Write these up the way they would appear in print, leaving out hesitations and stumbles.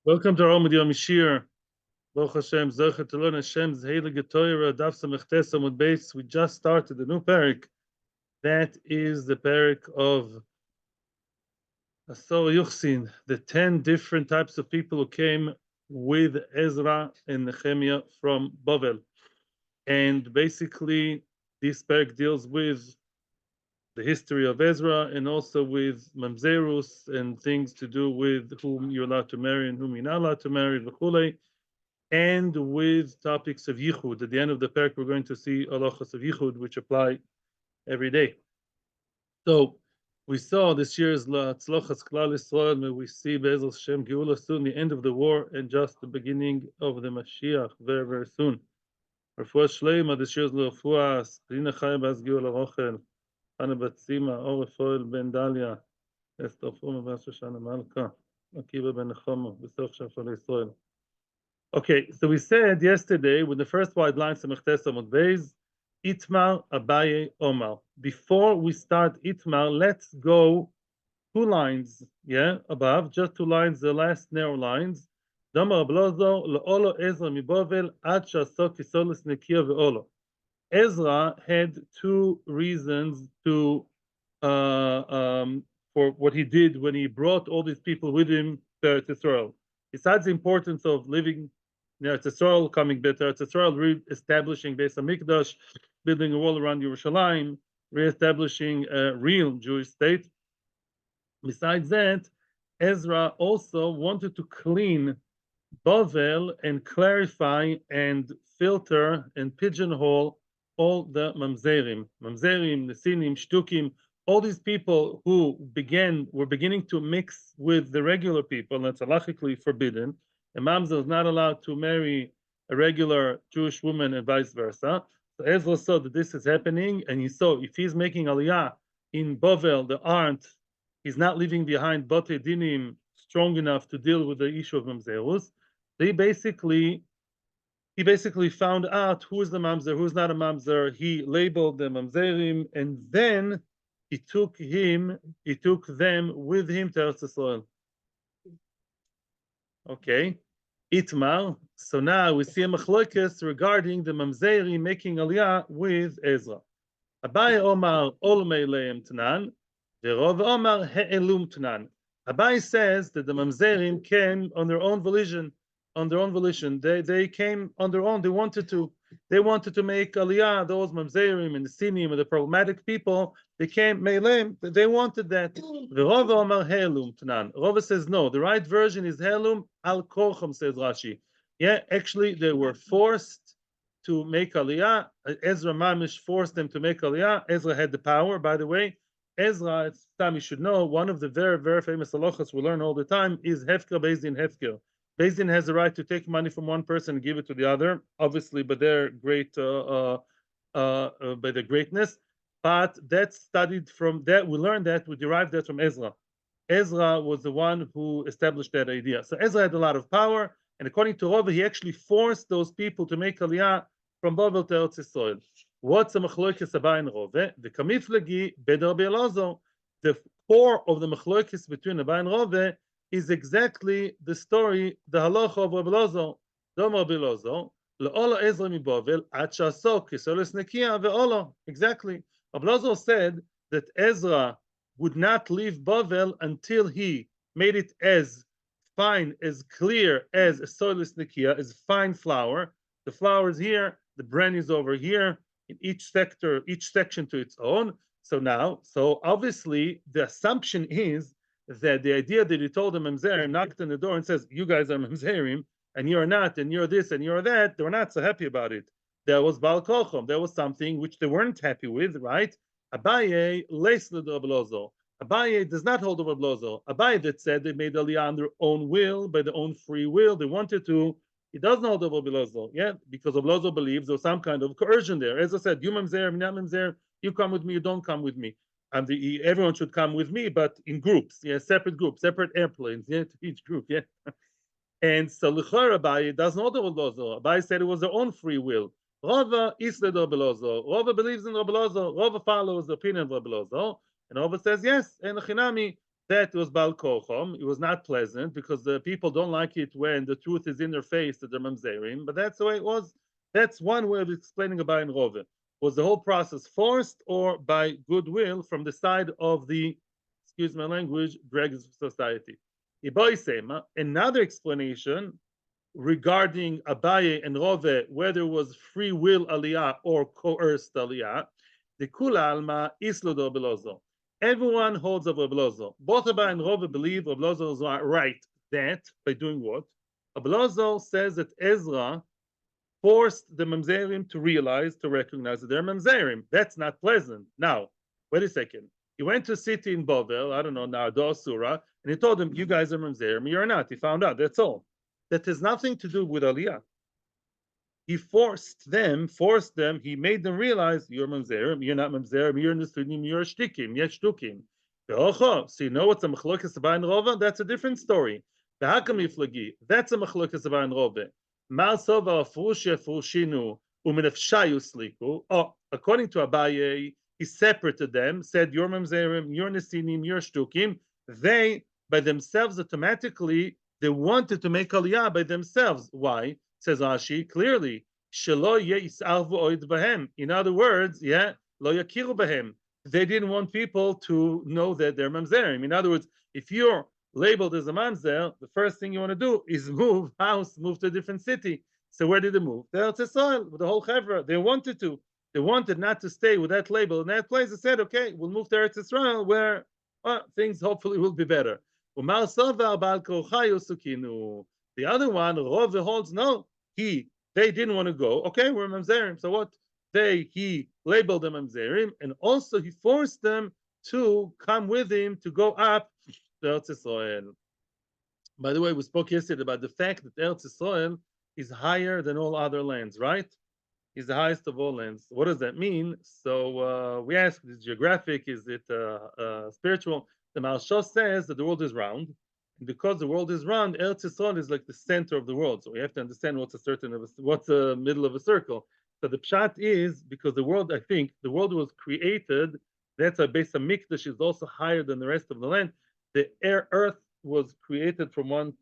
Welcome to our Amud Yomi Shiur. Baruch Hashem, Zocher to learn Hashem's Heilige Torah, Daf Samechtes Amud Beis. We just started the new parak. That is the parak of Asor Yuchsin, the 10 different types of people who came with Ezra and Nehemiah from Bavel. And basically, this parak deals with the history of Ezra and also with Mamzerus and things to do with whom you're allowed to marry and whom you're not allowed to marry, v'chulei, and with topics of Yichud. At the end of the parak, we're going to see halachos of Yichud, which apply every day. So we saw this year's Tzlochas Klal Yisrael, may we see Be'ezras Hashem Geula soon, the end of the war and just the beginning of the Mashiach very, very soon. Refuah Shleima, this year's Refuah, Rina Chaya Bas Geula Rochel, Hana Batzima, Or Refoel Ben Dalia, Esther Fuma Bas Shoshana Malka, Akiva Ben Nechama, B'soch Shafal Yisrael. Okay, so we said yesterday with the first wide line, Samechtes Amud Beis, Itmar, Abaye, Omar. Before we start Itmar, let's go 2 lines, above, just 2 lines, the last narrow lines. Damar Ablozo, Le'olo Ezra Mibovel, Ad Shasok Kisolis Nekia Ve'olo. Ezra had 2 reasons to for what he did when he brought all these people with him to Israel. Besides the importance of living in Eretz Yisrael, coming back to Eretz Yisrael, re-establishing Beis HaMikdash, building a wall around Yerushalayim, re-establishing a real Jewish state. Besides that, Ezra also wanted to clean Bavel and clarify and filter and pigeonhole all the Mamzerim, Nesinim, Shtukim, all these people who were beginning to mix with the regular people, and that's halachically forbidden. A mamzer is not allowed to marry a regular Jewish woman and vice versa. So Ezra saw that this is happening, and he saw if he's making aliyah in Bavel, he's not leaving behind Bate Dinim strong enough to deal with the issue of mamzerus. He basically found out who is the mamzer, who's not a mamzer. He labeled the mamzerim, and then he took them with him to Eretz Yisrael. Okay, Itmar. So now we see a machlokes regarding the mamzerim making aliyah with Ezra. Abaye Omar Olmei Leim Tanan, Verov Omar He'elum Tanan. Abaye says that the mamzerim came on their own volition. They came on their own. They wanted to make aliyah. Those mamzerim and the sinim and the problematic people, they came meilem. They wanted that. The Rava Omar He'elum Tanan. Rava says no. The right version is He'elum al korcham, says Rashi. Yeah, actually they were forced to make aliyah. Ezra Mamish forced them to make aliyah. Ezra had the power, by the way. Ezra, it's time you should know, one of the very, very famous halachas we learn all the time is Hefker BSD Hefker. Beis Din has the right to take money from one person and give it to the other, obviously by their great by their greatness. But that's studied from that. We learned that, we derived that from Ezra. Ezra was the one who established that idea. So Ezra had a lot of power, and according to Rava, he actually forced those people to make aliyah from Bavel to Eretz Yisrael. What's a machlokes Abaye and Rava? The kamiflagi beder be'elazo. The core of the machlokes between Abaye and Rava is exactly the story, the halacha of Rabbi Lozo. Domar Bilozo, le'olo Ezra mi Bavel, ad shasok kisolis nekia ve'olo. Exactly. Rabbi Lozo said that Ezra would not leave Bavel until he made it as fine, as clear as a soilis nekia, as fine flour. The flour is here, the bran is over here, in each section to its own. So obviously the assumption is that the idea that he told the mamzerim, knocked on the door and says, you guys are mamzerim, and you're not, and you're this, and you're that, they were not so happy about it. There was Baal Kochom. There was something which they weren't happy with, right? Abaye leis l'Rablozo. Abaye does not hold over Rablozo. Abaye that said they made aliyah on their own will, by their own free will, they wanted to. He doesn't hold over Rablozo, because Rablozo believes there was some kind of coercion there. As I said, you mamzer, not mamzer, you come with me, you don't come with me. And everyone should come with me, but in groups, separate groups, separate airplanes, to each group, And so L'chor Abaye doesn't hold over Rablozo. Abaye said it was their own free will. Rava isled Rabbi Lozo. Rava believes in Rabbi Lozo. Rava follows the opinion of Rabbi Lozo. And Rava says, yes, and Chinami, that it was Bal Kochom. It was not pleasant because the people don't like it when the truth is in their face that they're mamzerim, but that's the way it was. That's one way of explaining about in Rove. Was the whole process forced or by goodwill from the side of the, excuse my language, dregs society? Another explanation regarding Abaye and Rove, whether it was free will aliyah or coerced aliyah, the kula alma isludo belozo. Everyone holds of Rabbi Lozo. Both Abaye and Rove believe Rabbi Lozo is right that by doing what? Rabbi Lozo says that Ezra forced the mamzerim to realize, to recognize that they're mamzerim. That's not pleasant. Now, wait a second. He went to a city in Bovel, I don't know, Nardo, Surah, and he told them, you guys are mamzerim, you're not. He found out, that's all. That has nothing to do with Aliyah. He forced them, he made them realize, you're mamzerim, you're not mamzerim, you're nesunim, you're shtikim, you're shtukim. So you know what's a machlokas Abaye and Rove? That's a different story. That's a machlokas Abaye and Rove. Oh, according to Abaye, he separated them, said, you're mamzerim, you're nesinim, you're shtukim. They, by themselves, automatically, they wanted to make aliyah by themselves. Why? Says Rashi clearly, in other words, lo yakiru bahem. They didn't want people to know that they're mamzerim. In other words, if you're labeled as a mamzer, the first thing you want to do is move house, move to a different city. So where did they move? The Eretz Yisrael, with the whole chevra. They wanted to. They wanted not to stay with that label in that place. They said, okay, we'll move to Eretz Yisrael where things hopefully will be better. The other one, Rove holds, no, they didn't want to go. Okay, we're mamzerim. So what? He labeled them mamzerim, and also he forced them to come with him to go up to Eretz Yisrael. By the way, we spoke yesterday about the fact that Eretz Yisrael is higher than all other lands, right? Is the highest of all lands. What does that mean? So we ask, is it geographic? Is it spiritual? The Maharsha says that the world is round. And because the world is round, Eretz Yisrael is like the center of the world. So we have to understand what's the middle of a circle. So the pshat is, because the world, I think, the world was created, that's a base of Mikdash is also higher than the rest of the land. The earth was created from one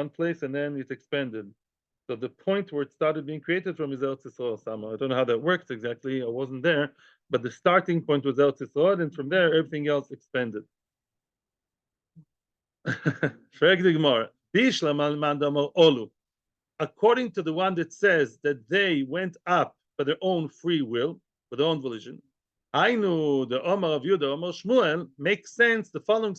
place and then it expanded. So the point where it started being created from is Eretz Yisrael. I don't know how that works exactly. I wasn't there, but the starting point was Eretz Yisrael, and from there everything else expanded. According to the one that says that they went up by their own free will, by their own volition, I knew the Omar of Yudah, Omar Shmuel makes sense. The following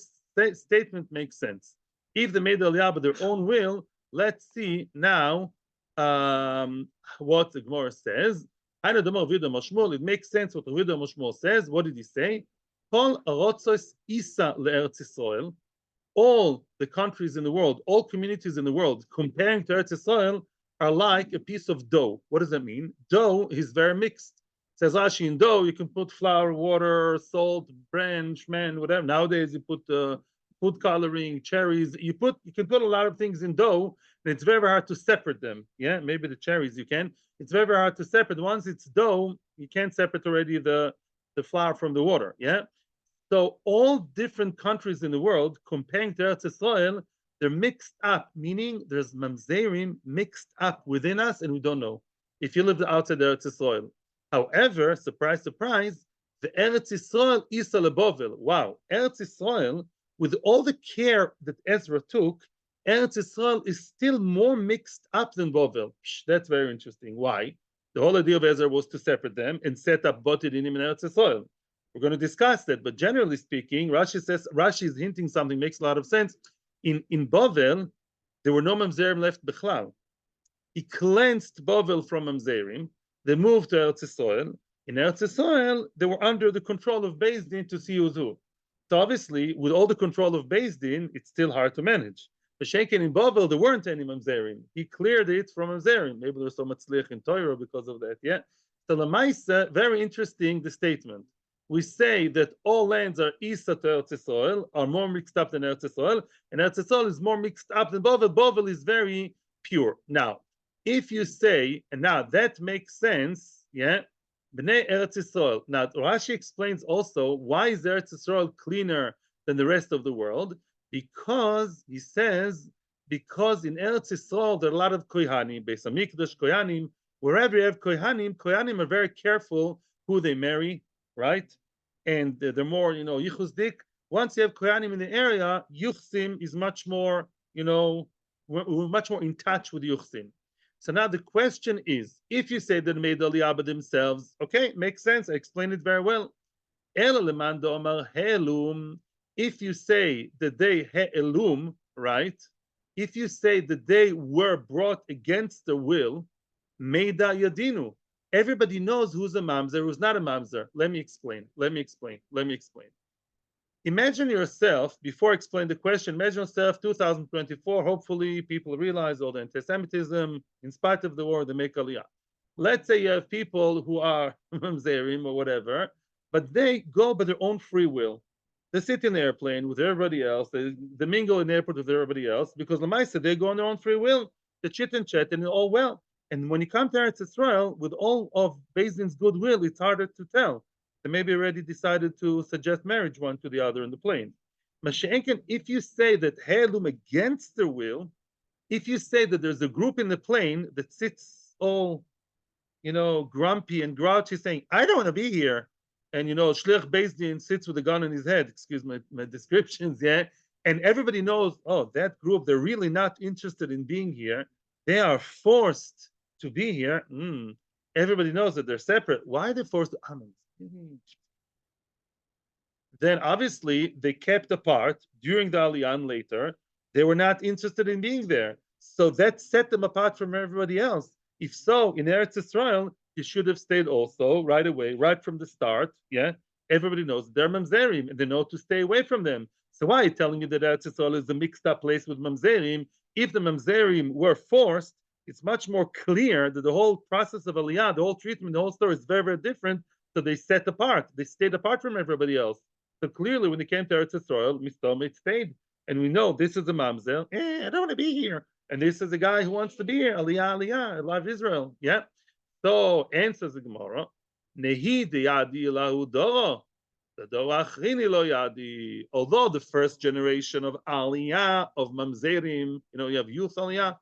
statement makes sense. If they made Aliyah by their own will, let's see now what the Gemara says. I know the Omar of Yudah, Omar Shmuel. It makes sense what the Yudah, Omar Shmuel says. What did he say? Kol arotzos isa le'Eretz Yisrael. All the countries in the world, all communities in the world, comparing to Eretz Yisrael, are like a piece of dough. What does that mean? Dough is very mixed. Says Rashi, in dough you can put flour, water, salt, bran, shman, whatever. Nowadays you put food coloring, cherries. You can put a lot of things in dough, and it's very, very hard to separate them. Yeah, maybe the cherries you can. It's very, very hard to separate. Once it's dough, you can't separate already the flour from the water. Yeah. So all different countries in the world, comparing to Eretz Yisrael, they're mixed up, meaning there's mamzerim mixed up within us, and we don't know. If you live outside Eretz Yisrael. However, surprise, surprise, the Eretz Yisrael is a lebovel. Wow, Eretz Yisrael, with all the care that Ezra took, Eretz Yisrael is still more mixed up than Bovel. That's very interesting. Why? The whole idea of Ezra was to separate them and set up Botidinim in Eretz Yisrael. We're going to discuss that, but generally speaking, Rashi is hinting something makes a lot of sense. In Bovel, there were no mamzerim left bechlal. He cleansed Bovel from mamzerim. They moved to Eretz Yisrael. In Eretz Yisrael, they were under the control of Beis Din to see who's who. So obviously, with all the control of Beis Din, it's still hard to manage. But Shekin in Bovel, there weren't any mamzerim. He cleared it from mamzerim. Maybe there's so much tzliach in Torah because of that. Yeah. So Lamaisa, very interesting the statement. We say that all lands are Isa to Eretz Yisrael, are more mixed up than Eretz Yisrael, and Eretz Yisrael is more mixed up than Bovel. Bovel is very pure. Now, if you say, and now that makes sense, yeah, Bnei Eretz Yisrael. Now, Rashi explains also why is Eretz Yisrael cleaner than the rest of the world, because he says, because in Eretz Yisrael there are a lot of kohanim, Beis Hamikdash, kohanim. Wherever you have kohanim, kohanim are very careful who they marry, right? And they're more, yichusdik. Once you have kohanim in the area, yuchsim is much more, we're much more in touch with yuchsim. So now the question is, if you say that they made aliyah by themselves, okay, makes sense. I explained it very well. If you say that they he'elum, right? If you say that they were brought against the will, meida yadinu. Everybody knows who's a mamzer, who's not a mamzer. Let me explain. Imagine yourself, before I explain the question, imagine yourself 2024, hopefully people realize all the anti-Semitism, in spite of the war, they make aliyah. Let's say you have people who are mamzerim or whatever, but they go by their own free will. They sit in the airplane with everybody else, they mingle in the airport with everybody else, because Lamaisa, they go on their own free will, they chit and chat, and all well. And when you come to Eretz Yisrael, with all of Beis Din's goodwill, it's harder to tell. They maybe already decided to suggest marriage one to the other in the plane. Mashenken, if you say that heirloom against their will, if you say that there's a group in the plane that sits all, grumpy and grouchy, saying, I don't want to be here. And, Shliach Beis Din sits with a gun in his head, excuse my descriptions, yeah? And everybody knows, oh, that group, they're really not interested in being here. They are forced to be here. Everybody knows that they're separate. Why are they forced to? Then obviously they kept apart during the Aliyah and later. They were not interested in being there. So that set them apart from everybody else. If so, in Eretz Yisrael, you should have stayed also right away, right from the start. Yeah, everybody knows they're mamzerim and they know to stay away from them. So why are you telling you that Eretz Yisrael is a mixed up place with mamzerim? If the mamzerim were forced, it's much more clear that the whole process of Aliyah, the whole treatment, the whole story is very, very different. So they set apart. They stayed apart from everybody else. So clearly, when they came to Eretz Yisrael, Mistomit stayed. And we know this is a mamzer. I don't want to be here. And this is a guy who wants to be here. Aliyah, Aliyah, I love Israel. Yeah. So answers the Gemara. Nehi de yadi lahu doro. The doro achrini lo yadi. Although the first generation of Aliyah, of mamzerim, you have youth Aliyah,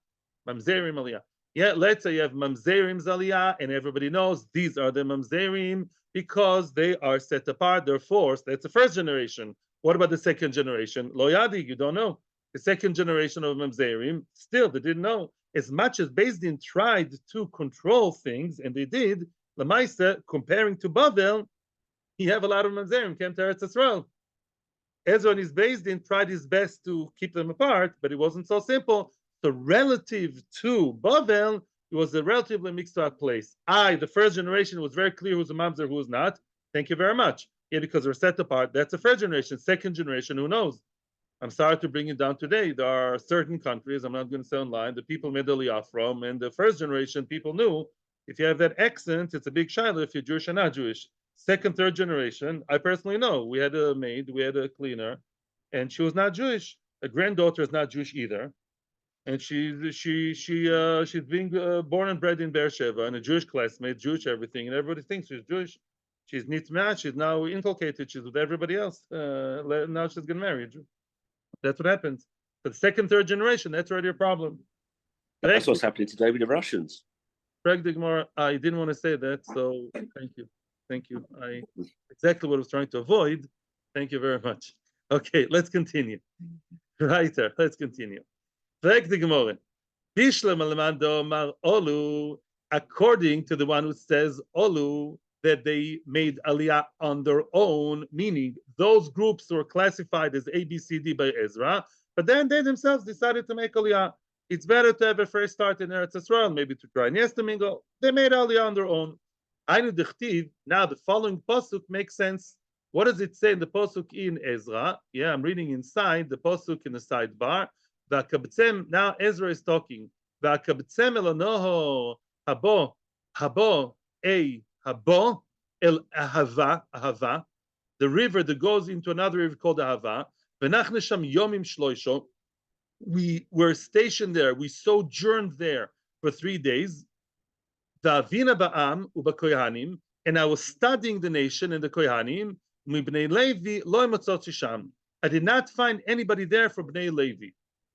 mamzerim Aliyah. Yeah, let's say you have mamzerim Aliyah, and everybody knows these are the mamzerim because they are set apart, they're forced. That's the first generation. What about the second generation? Lo yadi, you don't know. The second generation of mamzerim, still they didn't know. As much as Beis Din tried to control things, and they did, Lamaisa, comparing to Bavel, he have a lot of mamzerim came to Eretz Yisrael. Ezra and his Beis Din tried his best to keep them apart, but it wasn't so simple. So relative to Bavel, it was a relatively mixed up place. The first generation, was very clear who's a mamzer, who's not. Thank you very much. Yeah, because we're set apart. That's the first generation. Second generation, who knows? I'm sorry to bring it down today. There are certain countries, I'm not going to say online, the people made Aliyah from, and the first generation, people knew, if you have that accent, it's a big shiloh if you're Jewish or not Jewish. Second, third generation, I personally know. We had a maid, we had a cleaner, and she was not Jewish. A granddaughter is not Jewish either. And she's being born and bred in Beersheba, and a Jewish classmate, Jewish everything, and everybody thinks she's Jewish. She's nitma, she's now inculcated, she's with everybody else. Now she's getting married. That's what happens. But the second, third generation, that's already a problem. That's what's happening today with the Russians. Greg Digmar, I didn't want to say that, so thank you. Thank you. Exactly what I was trying to avoid. Thank you very much. Okay, let's continue. Right there, let's continue. According to the one who says Olu, that they made Aliyah on their own, meaning those groups were classified as A, B, C, D by Ezra, but then they themselves decided to make Aliyah. It's better to have a fresh start in Eretz Yisrael, maybe to try Niestamingo. They made Aliyah on their own. Now the following pasuk makes sense. What does it say in the pasuk in Ezra? Yeah, I'm reading inside the pasuk in the sidebar. Now Ezra is talking. Habo el ahava, the river that goes into another river called Ahava. We were stationed there. We sojourned there for 3 days. And I was studying the nation and the Kohanim. I did not find anybody there for Bnei Levi.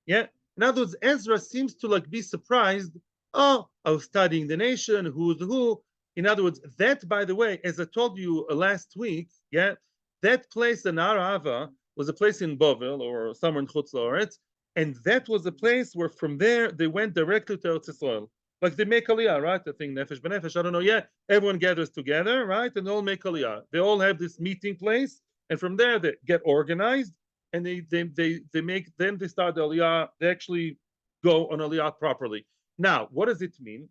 Yeah. In other words, Ezra seems to like be surprised. Oh, I was studying the nation, who's who. In other words, that, by the way, as I told you last week, yeah, that place in Arava was a place in Bovel or somewhere in Chutz La'aretz, and that was a place where from there they went directly to Eretz Yisrael. Like they make Aliyah, right? I think Nefesh B'Nefesh, I don't know yet. Everyone gathers together, right? And they all make Aliyah. They all have this meeting place, and from there they get organized, and they make, then they start the Aliyah, they actually go on Aliyah properly. Now, what does it mean?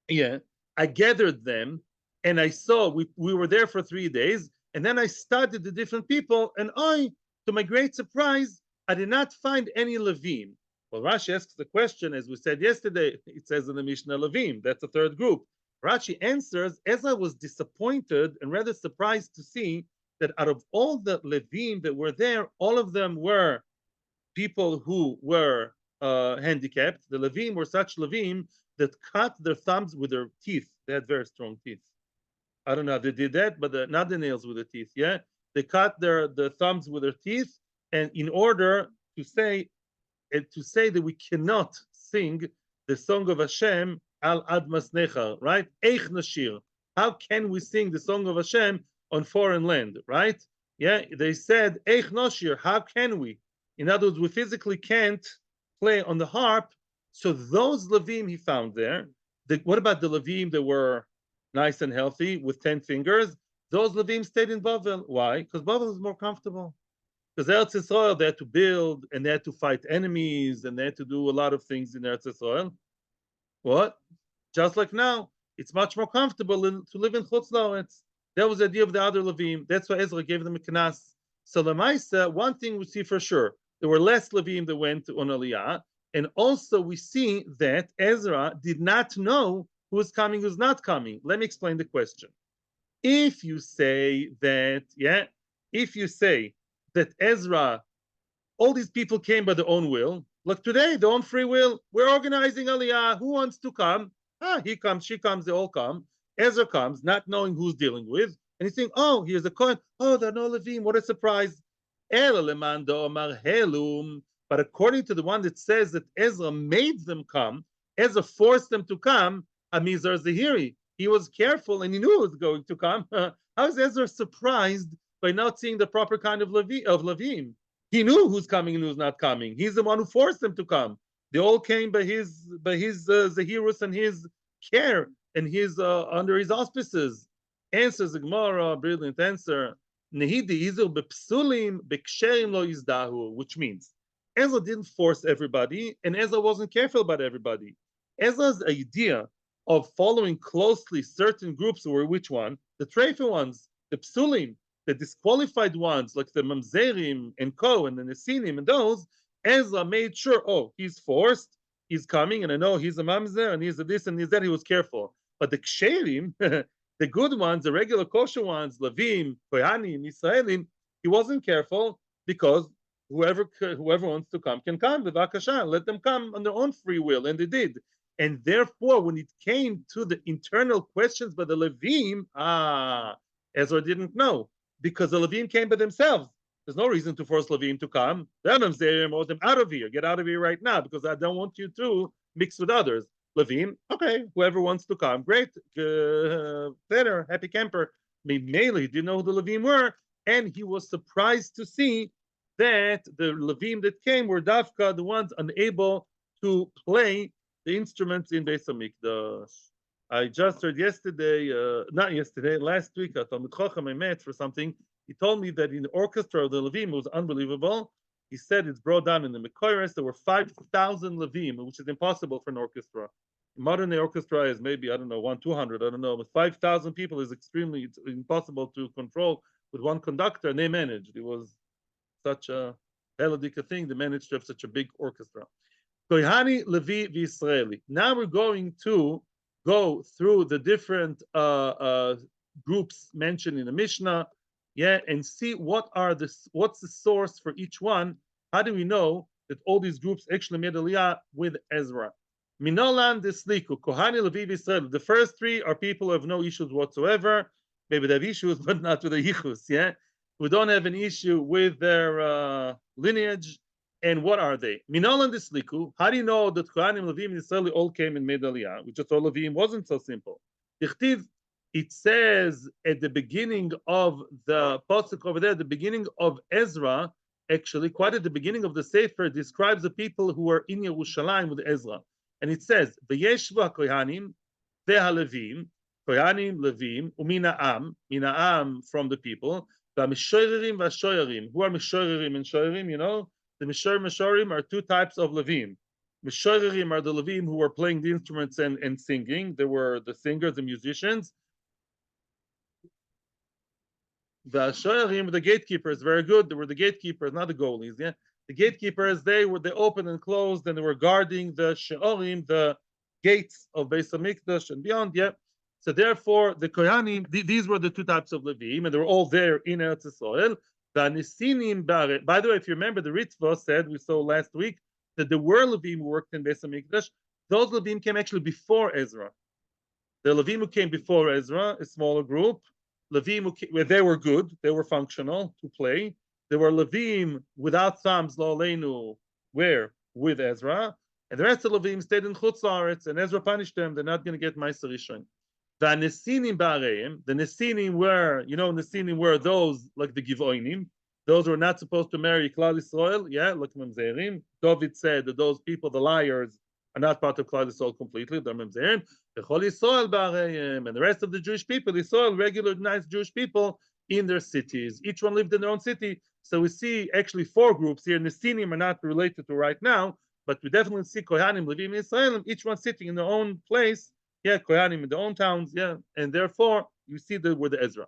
Yeah, I gathered them, and I saw, we were there for 3 days, and then I studied the different people, and to my great surprise, I did not find any Levim. Well, Rashi asks the question, as we said yesterday, it says in the Mishnah Levim, that's the third group. Rashi answers, as I was disappointed and rather surprised to see that out of all the Levim that were there, all of them were people who were handicapped. The Levim were such Levim that cut their thumbs with their teeth. They had very strong teeth. I don't know how they did that, but not the nails with the teeth. Yeah, they cut the thumbs with their teeth, and in order to say that we cannot sing the song of Hashem al admas nechar, right? Eich nashir. How can we sing the song of Hashem on foreign land, right? Yeah, they said Eich nashir. How can we? In other words, we physically can't play on the harp. So those Levim he found there. What about the Levim that were nice and healthy with 10 fingers? Those Levim stayed in Bavel. Why? Because Bavel is more comfortable. Because Eretz Yisrael, they had to build, and they had to fight enemies, and they had to do a lot of things in Eretz Yisrael. What? Just like now, it's much more comfortable to live in Chutz La'aretz. That was the idea of the other Levim. That's why Ezra gave them a knas. So Lamaisa, one thing we see for sure, there were less Levim that went on Aliyah, and also we see that Ezra did not know who is coming, who's not coming. Let me explain the question. If you say that, if you say that Ezra, all these people came by their own will, like today, their own free will, we're organizing Aliyah, who wants to come? He comes, she comes, they all come. Ezra comes, not knowing who's dealing with, and he's saying, oh, here's a coin. Oh, there are no Levim, what a surprise. But according to the one that says that Ezra made them come, Ezra forced them to come, Amizar Zahiri. He was careful and he knew it was going to come. How is Ezra surprised by not seeing the proper kind of Levim? He knew who's coming and who's not coming. He's the one who forced them to come. They all came by his Zahirus and his care and his under his auspices. Answers the Gemara, brilliant answer. Nehidi Izil bepsulim beksherim lo izdahu, which means Ezra didn't force everybody, and Ezra wasn't careful about everybody. Ezra's idea of following closely certain groups were which one? The treifa ones, the psulim, the disqualified ones, like the mamzerim and ko and the nesinim and those. Ezra made sure, oh, he's forced, he's coming, and I know he's a mamzer and he's a this and he's that. He was careful, but the ksherim, the good ones, the regular kosher ones, Levim, Kohanim, Israelim, he wasn't careful because whoever wants to come can come. B'vakasha, let them come on their own free will, and they did. And therefore, when it came to the internal questions by the Levim, Ezra didn't know because the Levim came by themselves. There's no reason to force Levim to come. Them out of here. Get out of here right now because I don't want you to mix with others. Levim, okay, whoever wants to come, great, better, happy camper. Mainly, he didn't know who the Levim were, and he was surprised to see that the Levim that came were Dafka, the ones unable to play the instruments in Beis HaMikdash. I just heard last week, at Talmud Chacham I met for something. He told me that in the orchestra of the Levim, it was unbelievable. He said it's brought down in the coerce. There were 5,000 Levim, which is impossible for an orchestra. Modern orchestra is maybe, I don't know, 200, I don't know, but 5,000 people is it's impossible to control with one conductor, and they managed. It was such a Heladic thing. They managed to have such a big orchestra. Kohani, Levi, V'Israeli. Now we're going to go through the different groups mentioned in the Mishnah, and see what's the source for each one. How do we know that all these groups actually made Aliyah with Ezra? Minolan Desliku, Kohani, Levi, V'Israeli. The first three are people who have no issues whatsoever. Maybe they have issues, but not with the yichus, We don't have an issue with their lineage. And what are they? Minol and Disliku. How do you know that Kohanim, Levim, and Israel all came and made Aliyah? We just saw Levim wasn't so simple. It says at the beginning of the pasuk over there, the beginning of Ezra, actually, quite at the beginning of the Sefer, describes the people who were in Yerushalayim with Ezra. And it says, V'yeshva Kohanim, ve'halevim, Kohanim, Levim, Mina from the people, v'mishorerim v'ashorerim. Who are mishorerim and shorerim, you know? The mishorerim are two types of Levim. Mishorerim are the Levim who were playing the instruments and singing. They were the singers, the musicians. The Shoyarim, the gatekeepers, very good. They were the gatekeepers, not the goalies. Yeah, the gatekeepers. They opened and closed, and they were guarding the Sheorim, the gates of Beis Hamikdash and beyond. Yeah. So therefore, the Kohanim, these were the two types of Levim, and they were all there in Eretz Yisrael. The Nesinim, by the way, if you remember, the Ritva said we saw last week that there were Levim who worked in Beis Hamikdash. Those Levim came actually before Ezra. The Levim who came before Ezra, a smaller group. Levim, they were good, they were functional to play. There were Levim without thumbs, lo aleinu, where? With Ezra. And the rest of Levim stayed in Chutz La'aretz, and Ezra punished them. They're not going to get Ma'aser Rishon. The Nesinim Ba'areim, the Nesinim were, you know, Nesinim were those like the Givoinim. Those who were not supposed to marry Klal Yisrael, yeah, like Mamzerim. David said that those people, the liars, are not part of Klal Yisrael completely. They're Mamzerim. And the rest of the Jewish people, Yisrael, regular, nice Jewish people in their cities. Each one lived in their own city. So we see actually four groups here. Nesinim are not related to right now, but we definitely see Kohanim, Levim, Israel, each one sitting in their own place. Yeah, Kohanim in their own towns. Yeah, and therefore you see the word Ezra.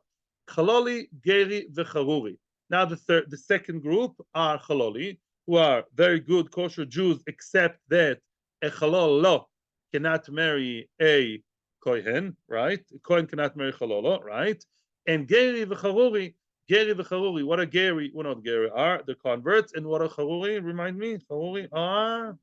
Chaloli, Geri, v'Charuri. Now the second group are Chaloli, who are very good kosher Jews, except that a Chalol lo cannot marry a Kohen, right? A Kohen cannot marry Chalolo, right? And Geri v'Charuri, what are Geri? Well, not Geri are the converts, and what are Charuri? Remind me, Charuri are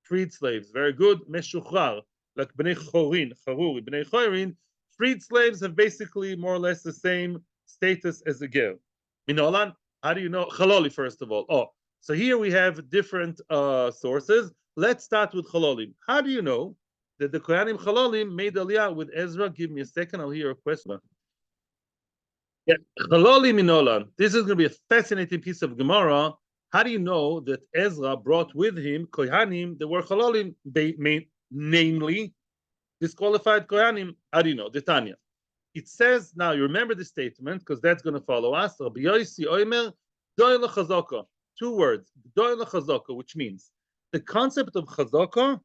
freed slaves. Very good. Meshuchrar, like Bnei Chorin, Charuri, Bnei Chorin. Freed slaves have basically more or less the same status as a Ger. Minolan, how do you know? Chaloli, first of all. Oh, so here we have different sources. Let's start with Chalolim. How do you know that the Kohanim Chalolim made Aliyah with Ezra? Give me a second, I'll hear a question. Yeah, Chalolim Minolan. This is going to be a fascinating piece of Gemara. How do you know that Ezra brought with him Kohanim that were Chalolim, namely disqualified Kohanim? How do you know? The Tanya. It says, now you remember the statement because that's going to follow us. Rabbi Yossi Omer, Doyle Chazaka. Two words, Doyle Chazaka, which means the concept of Chazaka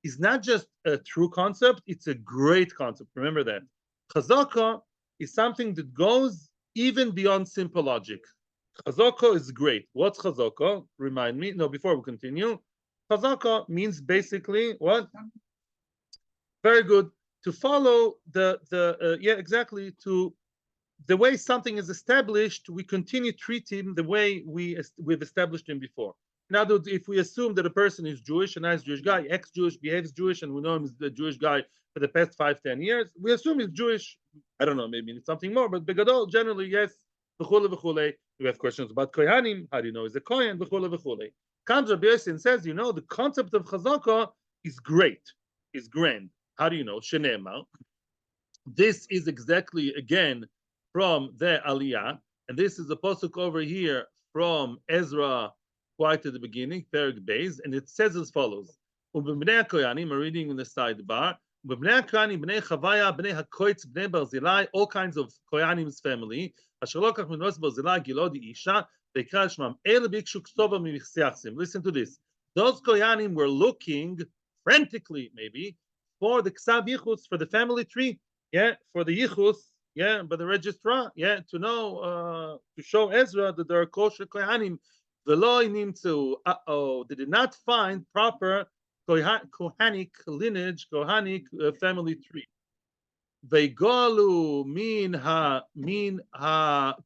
is not just a true concept, it's a great concept. Remember that. Chazaka is something that goes even beyond simple logic. Chazaka is great. What's Chazaka? Remind me. No, before we continue. Chazaka means basically what? Very good. To follow exactly, to the way something is established, we continue treating the way we've established him before. Now, if we assume that a person is Jewish, a nice Jewish guy, ex-Jewish, behaves Jewish, and we know him as the Jewish guy for the past 5-10 years, we assume he's Jewish. I don't know, maybe it's something more, but Begadol, generally, yes, v'chule v'chule. We have questions about Kohanim. How do you know he's a Kohen? V'chule v'chule. Comes Rabbi Yossi and says, you know, the concept of Chazaka is great, is grand. How do you know? Shenemar. This is exactly, again, from the Aliyah, and this is a pasuk over here from Ezra, quite at the beginning, Perek Beis, and it says as follows: "Ub'bnei HaKohanim," I'm reading in the sidebar. "Ub'bnei HaKohanim, bnei Chavaya, bnei HaKoitz, bnei Barzilai," all kinds of Kohanim's family. "Asher lo kach minos Barzilai Gilod Isha ve'ikra shmam el bikshu ktova mimichsiachsim." Listen to this. Those Kohanim were looking frantically, maybe, for the Ksav Yichus, for the family tree, yeah, for the Yichus, yeah, by the registrar, yeah, to know, to show Ezra that there are kosher Kohanim. V'lo nimtzu, they did not find proper Kohanic lineage, Kohanic family tree. Veigalu min ha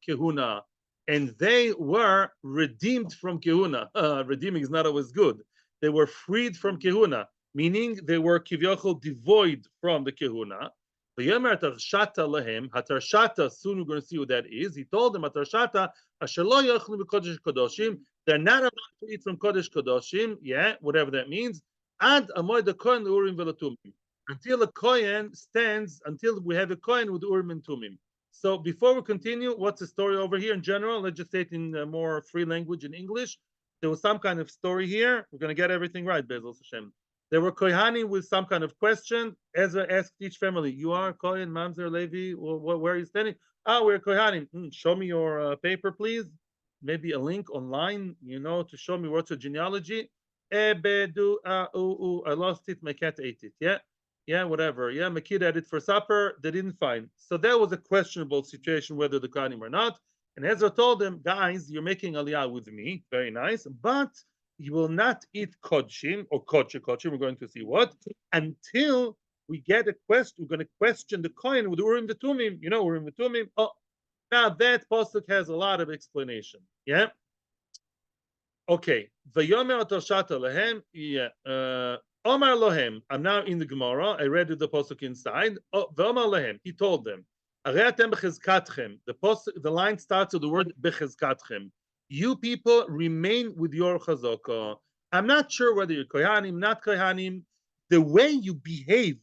kehuna, and they were redeemed from kehuna. Redeeming is not always good. They were freed from kehuna, meaning they were kivyochel devoid from the kehuna. V'yomer atarshata lahem, hatarshata, soon we're going to see what that is. He told them, hatarshata, asher lo yochlu b'kodesh kodoshim, they're not allowed to eat from kodesh kodoshim, yeah, whatever that means, ad amoy the kohen urim v'latumim, until a kohen stands, until we have a kohen with urim and tumim. So before we continue, what's the story over here in general? Let's just say it in more free language in English. There was some kind of story here. We're going to get everything right, Be'ezras Hashem. There were Kohanim with some kind of question. Ezra asked each family, you are Kohen, Mamzer, Levi, where are you standing? Ah, we're Kohanim. Show me your paper, please. Maybe a link online, to show me what's your genealogy. I lost it, my cat ate it. Yeah, whatever. Yeah, my kid had it for supper. They didn't find. So that was a questionable situation, whether the Kohanim or not. And Ezra told them, guys, you're making Aliyah with me. Very nice. But you will not eat kodshim or kodshim. We're going to see what until we get a question. We're going to question the Kohen with Urim v'Tumim. Urim v'Tumim. Oh, now that pasuk has a lot of explanation. Yeah. Okay. Vayomer atarshata lehem. Yeah. Omar lohem. I'm now in the Gemara. I read the pasuk inside. V'omar lehem. He told them. The line starts with the word bechizkatchem. You people remain with your chazaka. I'm not sure whether you're kohanim, not kohanim. The way you behave,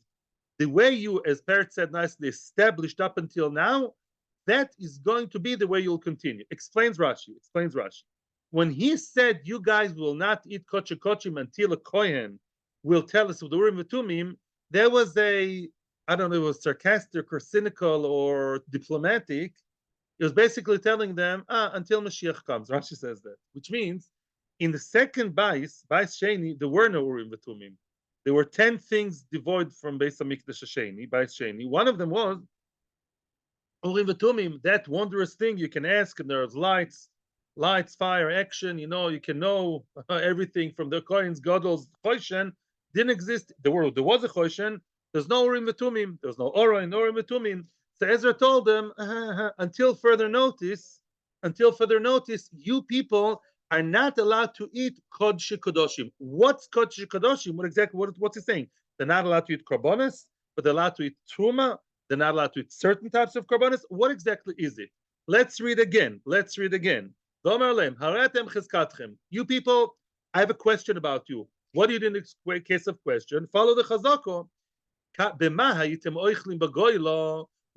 the way you, as Peretz said nicely, established up until now, that is going to be the way you'll continue. Explains Rashi. When he said you guys will not eat kochim until a kohen will tell us with the Urim v'Tumim, there was I don't know, it was sarcastic or cynical or diplomatic. It was basically telling them, until Mashiach comes. Rashi says that, which means in the second Bais Sheni, there were no Urim v'Tumim. There were 10 things devoid from Beis HaMikdash Sheni, Bais Sheni. One of them was Urim v'Tumim, that wondrous thing you can ask, and there's lights, fire, action. You can know everything from the Kohen's Gadol's Choshen. Didn't exist. There was a Choshen. There's no Urim v'Tumim. There's no Ora and Urim v'Tumim. So Ezra told them, until further notice, you people are not allowed to eat Kodesh Kodoshim. What's Kodesh Kodoshim? What's he saying? They're not allowed to eat Korbanos, but they're allowed to eat Truma. They're not allowed to eat certain types of Korbanos. What exactly is it? Let's read again. You people, I have a question about you. What do you do in this case of question? Follow the Chazako.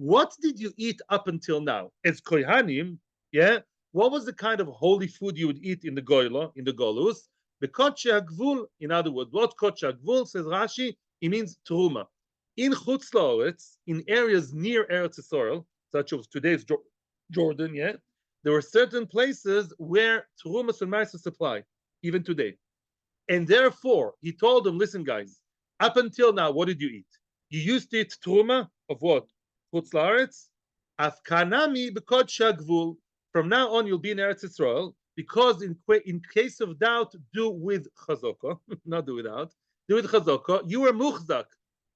What did you eat up until now? As kohanim, yeah. What was the kind of holy food you would eat in the goyla, in the golus? The kodesh hagvul, in other words, what kodesh hagvul, says Rashi, it means truma. In chutz la'aretz, in areas near Eretz Yisrael, such as today's Jordan, yeah, there were certain places where trumas and ma'aser supply, even today. And therefore, he told them, listen, guys, up until now, what did you eat? You used to eat truma of what? Chutz la'aretz, afkanami b'kodesh hagvul. From now on, you'll be in Eretz Yisrael, because in case of doubt, do with chazaka, not do without. Do with chazaka. You were muchzak,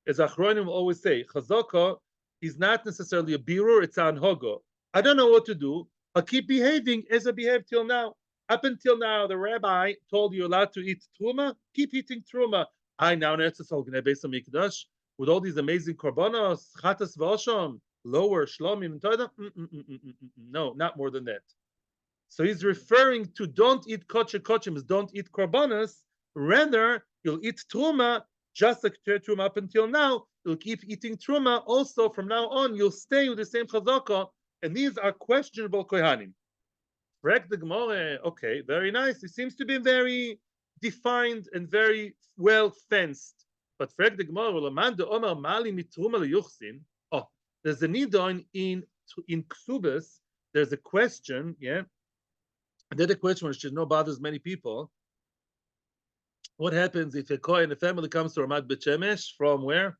as Achronim always say. Chazaka is not necessarily a birur; it's an hogo. I don't know what to do. I'll keep behaving as I behaved till now. Up until now, the rabbi told you allowed to eat truma. Keep eating truma. I now in Eretz Yisrael, Gnei Beis HaMikdash, with all these amazing korbanos, chatas v'osham, lower shlomim and toida. No, not more than that. So he's referring to don't eat kochim, don't eat korbanos. Rather, you'll eat truma, just like truma up until now. You'll keep eating truma. Also, from now on, you'll stay with the same chazaka. And these are questionable kohanim. Frek the Gemara, okay, very nice. It seems to be very defined and very well fenced. But Frek the Gemara, Omar Mali mitruma liyuchsin. Oh, there's a nidon in Ksubas. There's a question, yeah. And then the question which bothers many people. What happens if a kohen, a family comes to Ramat Bet Shemesh from where?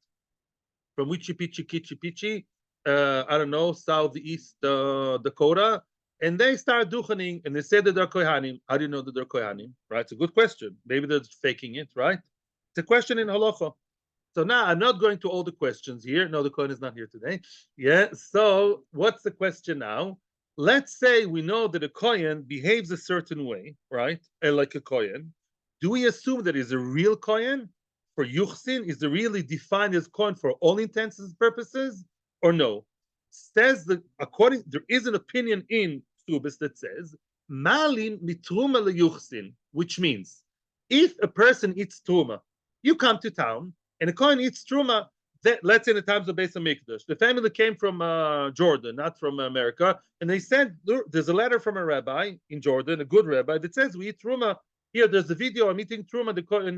From Wichipichi, I don't know, southeast Dakota, and they start duchening, and they say that they're kohanim. How do you know that they're kohanim? Right? It's a good question. Maybe they're faking it, right? It's a question in halacha. So now I'm not going to all the questions here. No, the kohen is not here today. Yeah. So what's the question now? Let's say we know that a kohen behaves a certain way, right? Like a kohen. Do we assume that he's a real kohen? For yuchsin, is it really defined as kohen for all intents and purposes? or no? Says that there is an opinion in Ksubis that says Malin mitruma leyuchsin, which means if a person eats truma, you come to town and a Kohen eats truma. Let's say in the times of Beis Hamikdash, the family came from Jordan, not from America, and they said there's a letter from a rabbi in Jordan, a good rabbi, that says we eat truma. Here, there's a video. I'm eating truma,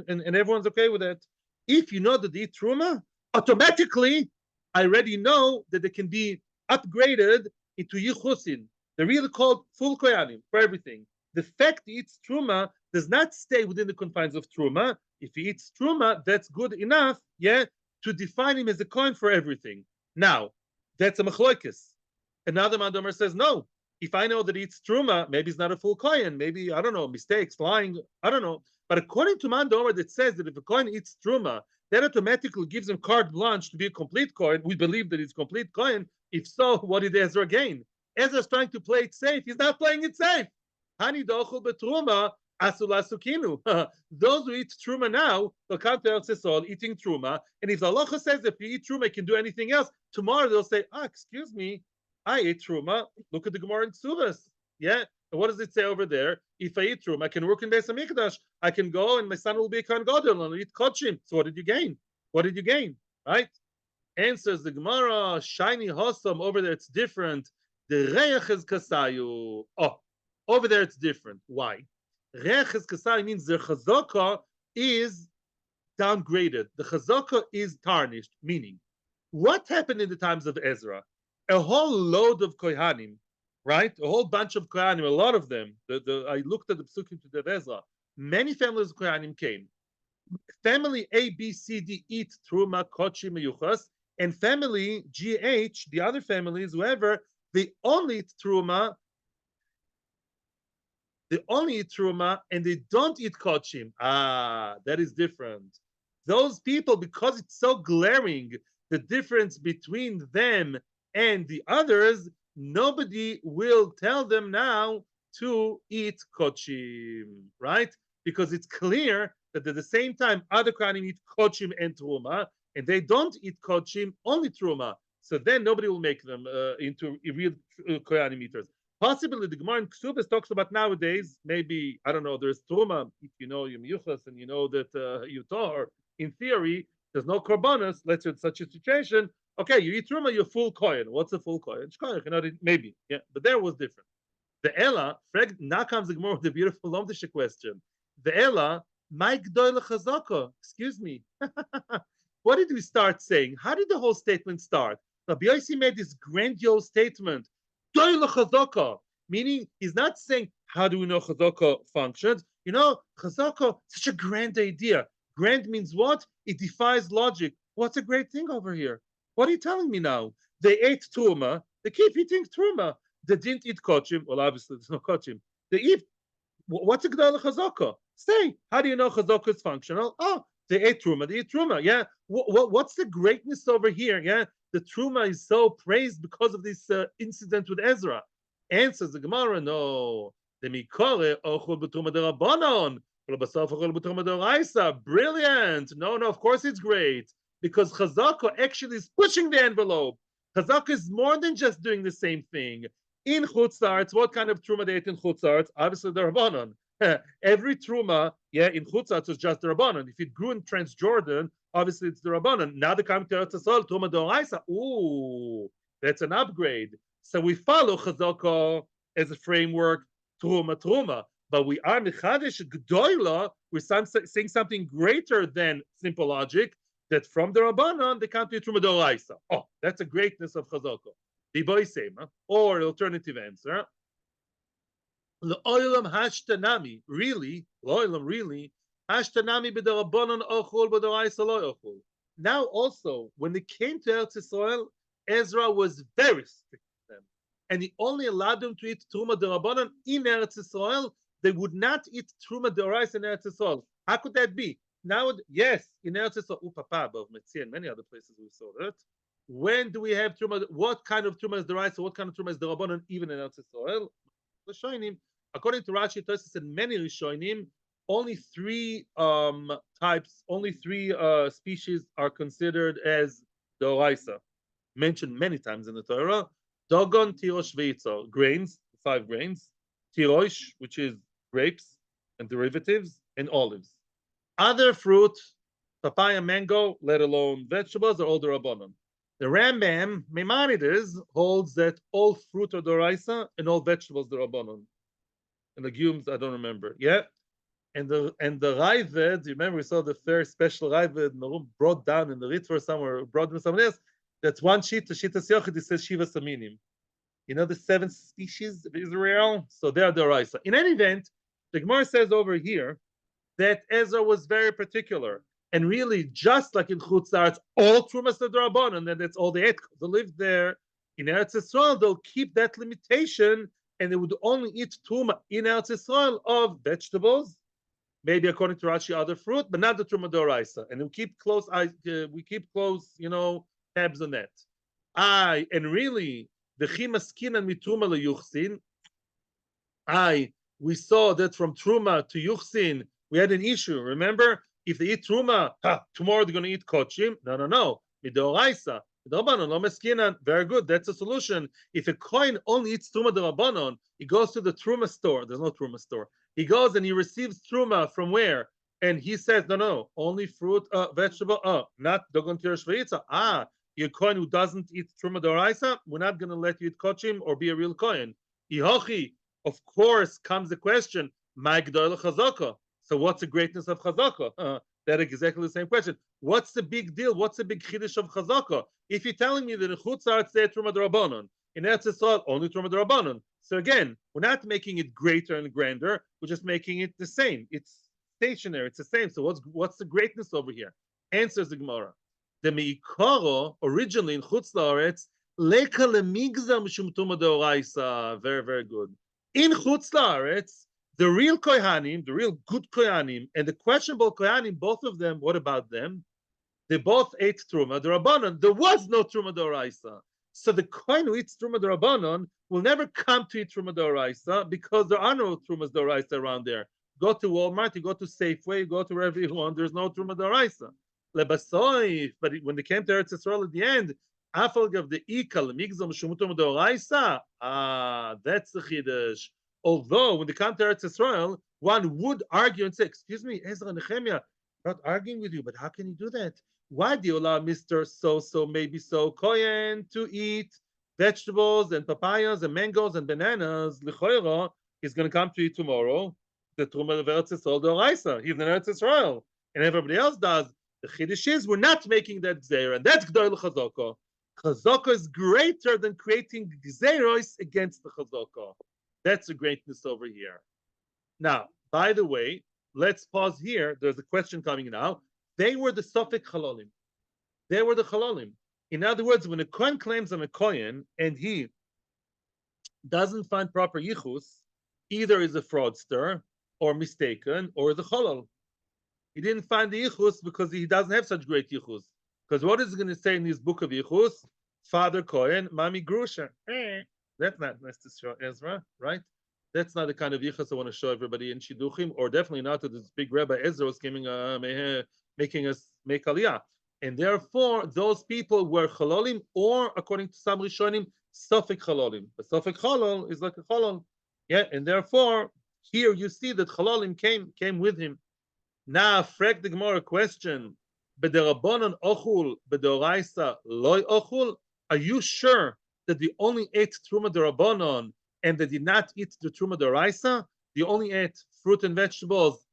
and everyone's okay with it. If you know that they eat truma, automatically, I already know that they can be upgraded into yichusin. They're really called full koyanim for everything. The fact he eats truma does not stay within the confines of truma. If he eats truma, that's good enough, yeah, to define him as a kohen for everything. Now, that's a machloikis. Another Mandomer says, no, if I know that he eats truma, maybe he's not a full kohen, maybe, I don't know, mistakes, lying, I don't know. But according to Mandomer that says that if a kohen eats truma, that automatically gives him carte blanche to be a complete kohen. We believe that he's complete kohen. If so, what did Ezra gain? Ezra's trying to play it safe. He's not playing it safe. Hani dochul betruma asula sukinu. Those who eat truma now will come to Eretz Yisrael eating truma, and if the halacha says if you eat truma, you can do anything else, tomorrow they'll say, excuse me, I ate truma. Look at the Gemara in Ksubas. Yeah. And what does it say over there? If I eat truma, I can work in Beis Hamikdash. I can go, and my son will be a Kohen Gadol, and I'll eat kochim. So what did you gain? What did you gain? Right? Answers the Gemara, shiny hossam, over there it's different. The reich is kasayu. Oh, over there it's different. Why? Reich is kasayu means the chazaka is downgraded. The chazaka is tarnished, meaning what happened in the times of Ezra? A whole load of kohanim, right? A whole bunch of kohanim, a lot of them. I looked at the psukim to the Ezra. Many families of kohanim came. Family A, B, C, D eat truma, kochi, meyuchas, and family GH, the other families, whoever, they only eat truma. They only eat truma and they don't eat kochim. That is different. Those people, because it's so glaring, the difference between them and the others, nobody will tell them now to eat kochim, right? Because it's clear that at the same time, other kohanim eat kochim and truma, and they don't eat kochim, only truma. So then nobody will make them into real kohanim eaters. Possibly the Gemara in Ksubas talks about nowadays, maybe, I don't know, there's truma, if you know Yom Yuchas and you know that you tor, in theory, there's no korbanos, let's say it's such a situation, okay, you eat truma, you're full kohen. What's a full kohen? Maybe, yeah, but there was different. The Ella, now comes the Gemara with the beautiful Lomdisha question. The Ella, Mike Doyle Chazaka, excuse me. What did we start saying? How did the whole statement start? Now, BIC made this grandiose statement, Doyle Chazaka, meaning he's not saying, how do we know Chazaka functions? You know, Chazaka, such a grand idea. Grand means what? It defies logic. What's a great thing over here? What are you telling me now? They ate truma. They keep eating truma. They didn't eat kochim. Well, obviously, there's no kochim. They eat. What's a gdala chazaka? Say, how do you know chazaka is functional? Oh, they ate truma. They eat truma. Yeah. What's the greatness over here? Yeah. The truma is so praised because of this incident with Ezra. Answers the Gemara, no. The mikore ochul b'truma derabanan. Brilliant. No, of course it's great. Because chazaka actually is pushing the envelope. Chazaka is more than just doing the same thing. In chutzarts, what kind of truma they ate in chutzarts? Obviously the rabbanon. Every truma, yeah, in chutzarts was just the rabbanon. If it grew in Transjordan, obviously it's the rabbanon. Now they come to Eretz Yisrael, truma d'oraisa. Ooh, that's an upgrade. So we follow chazaka as a framework, truma. But we are mechadesh gdoila. We're saying something greater than simple logic. That from the Rabbanon they come to truma d'oraisa. Oh, that's a greatness of chazaka. Or alternative answer. L'olam hashtanami, really, hashtanami b'derabanan ochul b'doraisa lo ochul. Now also, when they came to Eretz Yisrael, Ezra was very strict with them, and he only allowed them to eat truma d'erabanan in Eretz Yisrael. They would not eat truma d'oraisa in Eretz Yisrael. How could that be? Now, yes, in Eretz Yisrael, Papa, above Metzia, and many other places we saw that. When do we have truma? What kind of truma is the rice? What kind of truma is the rabbanon? Even in Eretz Yisrael, Rishonim, according to Rashi, Tosfos and many Rishonim, only three types, only three species are considered as the oraisa. mentioned many times in the Torah. Dogon, tirosh, veitzor, grains, 5 grains. Tirosh, which is grapes and derivatives, and olives. Other fruit, papaya, mango, let alone vegetables, are all the Rabbanon. The Rambam, Maimonides, holds that all fruit are Doraisa and all vegetables are Rabbanon. And legumes, I don't remember. Yeah. And the Raavad, you remember we saw the fair special Raavad in the room brought down in the Ritva somewhere, brought from someone else. That's one sheet, the Shita Siochid, it says Shiva Saminim. You know the 7 species of Israel? So they are the Raisa. In any event, the Gemara says over here that Ezra was very particular. And really, just like in Chutz La'aretz, all Trumas are Rabbanon, and that's all they ate. They lived there. In Eretz Yisrael, they'll keep that limitation, and they would only eat Truma in Eretz Yisrael of vegetables, maybe according to Rashi, other fruit, but not the Truma D'Oraisa. And we keep close, tabs on that. And really, the Chimaskin and Mitruma LeYuchsin, we saw that from Truma to Yuchsin, we had an issue. Remember, if they eat Truma, tomorrow they're going to eat Kochim. No. Midoraisa. Rabbanon, no meskinan. Very good. That's a solution. If a coin only eats Truma the Rabbanon, he goes to the Truma store. There's no Truma store. He goes and he receives Truma from where? And he says, no, only fruit, vegetable, not Dogon Tirish Veitza. You're a coin who doesn't eat Truma Doraisa, we're not going to let you eat Kochim or be a real coin. Ihochi, of course, comes the question, Ma'igdol Chazaka. So what's the greatness of Chazaka? That is exactly the same question. What's the big deal? What's the big chiddush of Chazaka? If you're telling me that in Chutz La'aretz they Truma D'Rabbanon, in Eretz Yisrael only Truma D'Rabbanon. So again, we're not making it greater and grander. We're just making it the same. It's stationary. It's the same. So what's the greatness over here? Answers the Gemara. The Meikaro originally in Chutz La'aretz leka lemigzar mishum Truma D'Oraisa. Very, very good. In Chutz La'aretz, the real Kohanim, the real good Kohanim, and the questionable Kohanim, both of them, what about them? They both ate Truma D'Rabbanon. There was no Truma D'Oraisa. So the Kohen who eats Truma D'Rabbanon will never come to eat Truma D'Oraisa because there are no Trumas D'Oraisa around there. Go to Walmart, you go to Safeway, you go to wherever you want, there's no Truma D'Oraisa. Lebasoif, but when they came to Eretz Yisrael at the end, Afal of the Ikal, Migzom Shumutum D'Oraisa, that's the Chiddush. Although when they come to Eretz Yisrael, one would argue and say, excuse me, Ezra and Nehemiah, I'm not arguing with you, but how can you do that? Why do you allow Mr. So, maybe so, Kohen to eat vegetables and papayas and mangoes and bananas? L'choira, he's going to come to eat tomorrow. The Truma of Eretz Yisrael D'Oraisa. He's in Eretz Yisrael. And everybody else does. The Chiddush is, we're not making that Gzeira. And that's G'dor L'Chazoko. Chazoko is greater than creating Gzeiros against the Chazoko. That's the greatness over here. Now, by the way, let's pause here. There's a question coming now. They were the Sofek Chalolim. They were the Chalolim. In other words, when a Kohen claims I'm a Kohen and he doesn't find proper Yichus, either is a fraudster or mistaken or is a Chalal. He didn't find the Yichus because he doesn't have such great Yichus. Because what is he going to say in his book of Yichus? Father Kohen, Mami Grusha. That's not nice to show Ezra, right? That's not the kind of yichus I want to show everybody in Shidduchim, or definitely not that this big Rabbi Ezra was making us make Aliyah. And therefore, those people were chalolim, or according to some Rishonim, Sofek chalolim. But Sofek chalol is like a chalol. Yeah, and therefore, here you see that chalolim came with him. Now, frag the Gemara question, B'derabonon ochul, b'doraisa loy ochul. Are you sure that they only ate Truma D'Rabbanon and they did not eat the Truma D'Oraisa? They only ate fruit and vegetables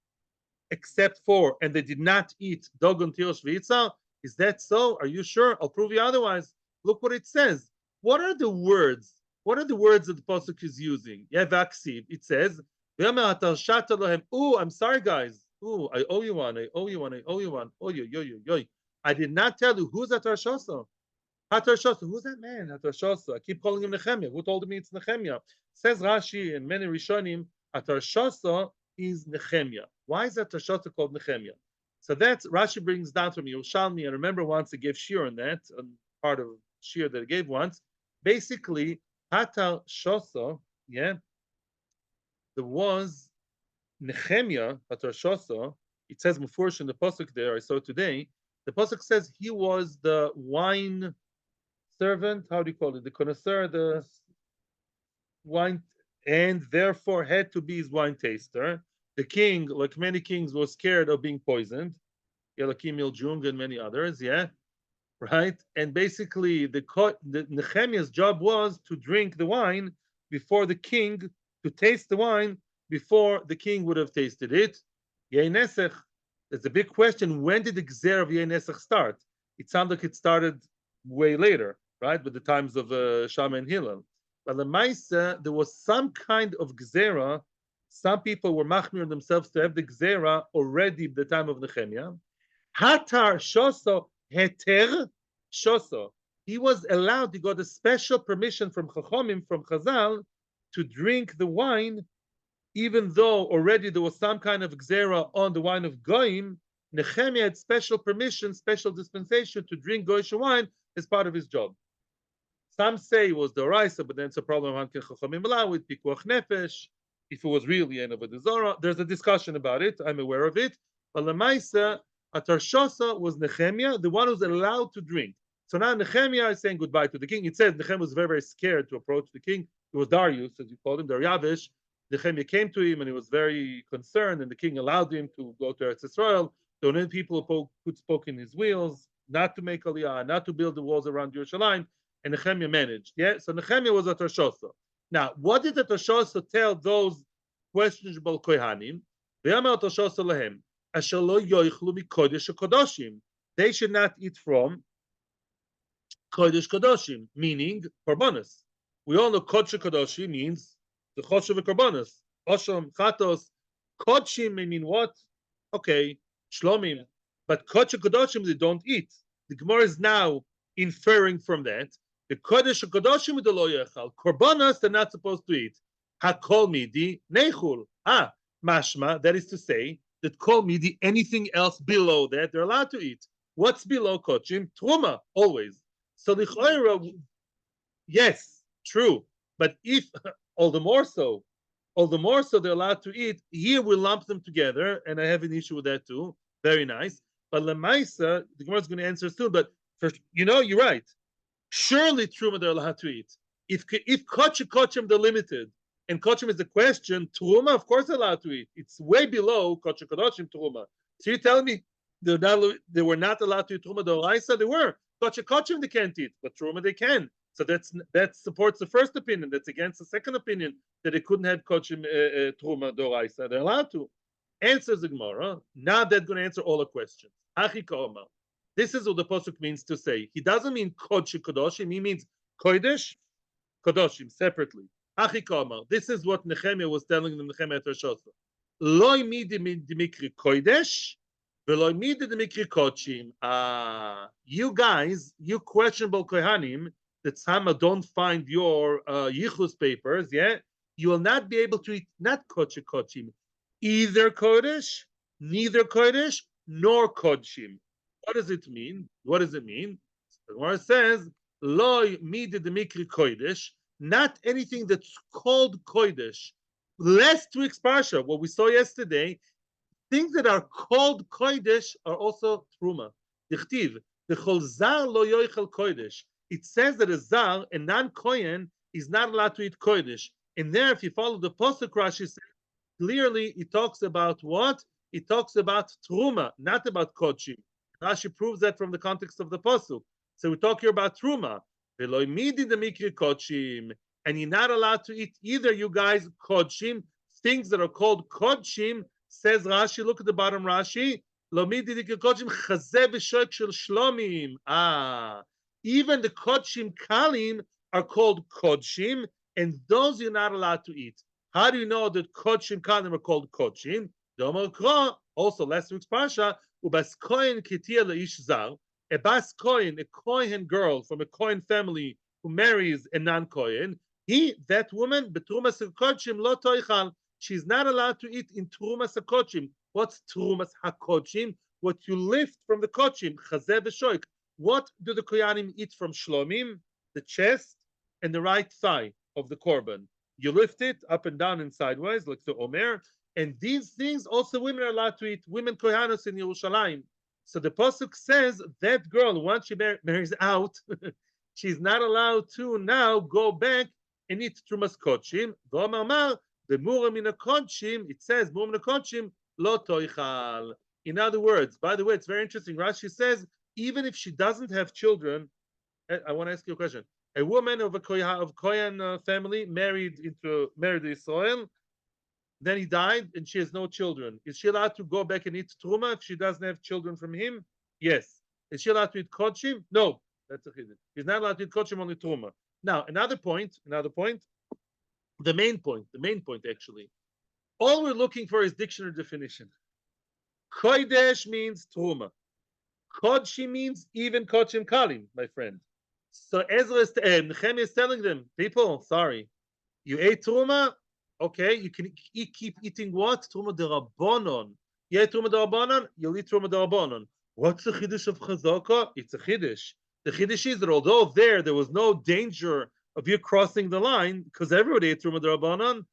except for, and they did not eat Dogon Tirosh V'Yitzar? Is that so? Are you sure? I'll prove you otherwise. Look what it says. What are the words? What are the words that the Pasuk is using? Yevaksiv. It says, oh, I'm sorry, guys. Oh, I owe you one. I did not tell you who's at Atar Shasa. Who's that man? Atar Shasa. I keep calling him Nehemiah. Who told me it's Nehemiah? Says Rashi and many Rishonim, Atar Shasa is Nehemiah. Why is Atar Shasa called Nehemiah? So that's Rashi brings down from Yerushalmi. I remember once he gave Shiur on that, part of Shiur that he gave once. Basically, Atar Shasa, there was Nehemiah, Atar Shasa. It says Mufurish in the pasuk there. I saw it today. The pasuk says he was the wine servant, how do you call it? The connoisseur, the wine, and therefore had to be his wine taster. The king, like many kings, was scared of being poisoned. Yelakim Iljung and many others, yeah, right? And basically, the Nehemiah's job was to drink the wine before the king, to taste the wine before the king would have tasted it. Yei Nesech, there's a big question, when did the Gzer of Yei Nesech start? It sounds like it started way later, right? With the times of Shammah and Hillel. But the Maisa, there was some kind of Gzera. Some people were machmir themselves to have the Gzera already at the time of Nehemiah. Hatar Shoso Heter Shoso. He was allowed, he got a special permission from Chachomim, from Chazal, to drink the wine, even though already there was some kind of Gzera on the wine of Goyim. Nehemiah had special permission, special dispensation to drink Goyish wine as part of his job. Some say it was the Oraisa, but then it's a problem with Pikuach Nefesh. If it was really an Avodah Zarah, there's a discussion about it. I'm aware of it. But Lemaisa, Atarshosa was Nehemiah, the one who's allowed to drink. So now Nehemiah is saying goodbye to the king. It says Nehemiah was very, very scared to approach the king. It was Darius, as you called him, Daryavish. Nehemiah came to him and he was very concerned, and the king allowed him to go to Eretz Israel. There were people who spoke in his wheels, not to make Aliyah, not to build the walls around Yerushalayim, and Nehemiah managed. Yeah, so Nehemiah was a Tarshosa. Now, what did the Tarshosa tell those questionable Kohanim? They should not eat from Kodesh Kodoshim, meaning Korbanos. We all know Kodesh Kodoshim means the Choshev Korbanos. Osham, Chatos, Kodshim may mean what? Okay, Shlomim. But Kodesh Kodoshim they don't eat. The Gemara is now inferring from that the Kodesh Kodoshim with the lo yechal. Korbanos they're not supposed to eat. Hakol midi nechul. Mashma, that is to say that kol midi, anything else below that they're allowed to eat. What's below kochim? Truma, always. So the choira, yes, true. But if all the more so they're allowed to eat. Here we lump them together, and I have an issue with that too. Very nice. But lemaisa, the Gemara is going to answer soon. But first, you're right. Surely truma they're allowed to eat. If kochim they're limited. And kochim is the question. Truma, of course, they're allowed to eat. It's way below kochim kodoshim truma. So you're telling me they were not allowed to eat truma d'oraisa? They were. Kochim they can't eat, but truma they can. So that supports the first opinion. That's against the second opinion that they couldn't have kochim truma d'oraisa. They're allowed to. Answers the Gemara. Now that's going to answer all the questions. Achika Omar. This is what the pasuk means to say. He doesn't mean kodesh kodoshim. He means kodesh kodoshim separately. This is what Nehemiah was telling them. Nehemiah Tarshosa. Loi midi dimikri kodesh, veloi midi dimikri kochim. You guys, you questionable kohanim that somehow don't find your yichus papers. Yeah, you will not be able to eat not kochim, either kodesh, neither kodesh, nor kodshim. What does it mean? What does it mean? The Gemara says loi midi dimikri kodesh. Not anything that's called kodesh. Last week's parsha, what we saw yesterday, things that are called kodesh are also truma. Dichtiv, the chol zar lo yoichel kodesh. It says that a zar, a non-kohen, is not allowed to eat kodesh. And there, if you follow the pasuk, Rashi says clearly, it talks about what? It talks about truma, not about kodshim. Rashi proves that from the context of the pasuk. So we talk here about truma. And you're not allowed to eat either, you guys, kodshim, things that are called kodshim, says Rashi. Look at the bottom Rashi. Even the kodshim kalim are called kodshim, and those you're not allowed to eat. How do you know that kodshim kalim are called kodshim? Also, last week's parsha, ubas kohen kitia leish zar. A bas kohen, a kohen girl from a kohen family who marries a non-kohen, that woman, betrumas hakochim lo toichal, she's not allowed to eat in trumas hakochim. What's trumas hakochim? What you lift from the kochim, chazeh v'shoik. What do the koyanim eat from shlomim? The chest and the right thigh of the korban. You lift it up and down and sideways, like the omer. And these things also women are allowed to eat. Women kohanos in Yerushalayim. So the pasuk says that girl, once she marries out, she's not allowed to now go back and eat trumas kodshim. The mura min kodshim, it says mura min kodshim lo toichal. In other words, by the way, it's very interesting. Rashi says even if she doesn't have children, I want to ask you a question. A woman of a Kohen family married Israel, then he died and she has no children. Is she allowed to go back and eat truma if she doesn't have children from him? Yes. Is she allowed to eat kodshim? No. That's a chiddush. She's not allowed to eat kodshim, only truma. Now, another point, the main point actually. All we're looking for is dictionary definition. Kodesh means truma. Kodshim means even kodshim kalim, my friend. So Nehemiah is telling them, people, sorry, you ate truma, okay, you can keep eating what? Truma derabonon. You ate truma derabonon, you'll eat truma derabonon. What's the chiddush of chazaka? It's a chiddush. The chiddush is that although there was no danger of you crossing the line, because everybody ate truma derabonon,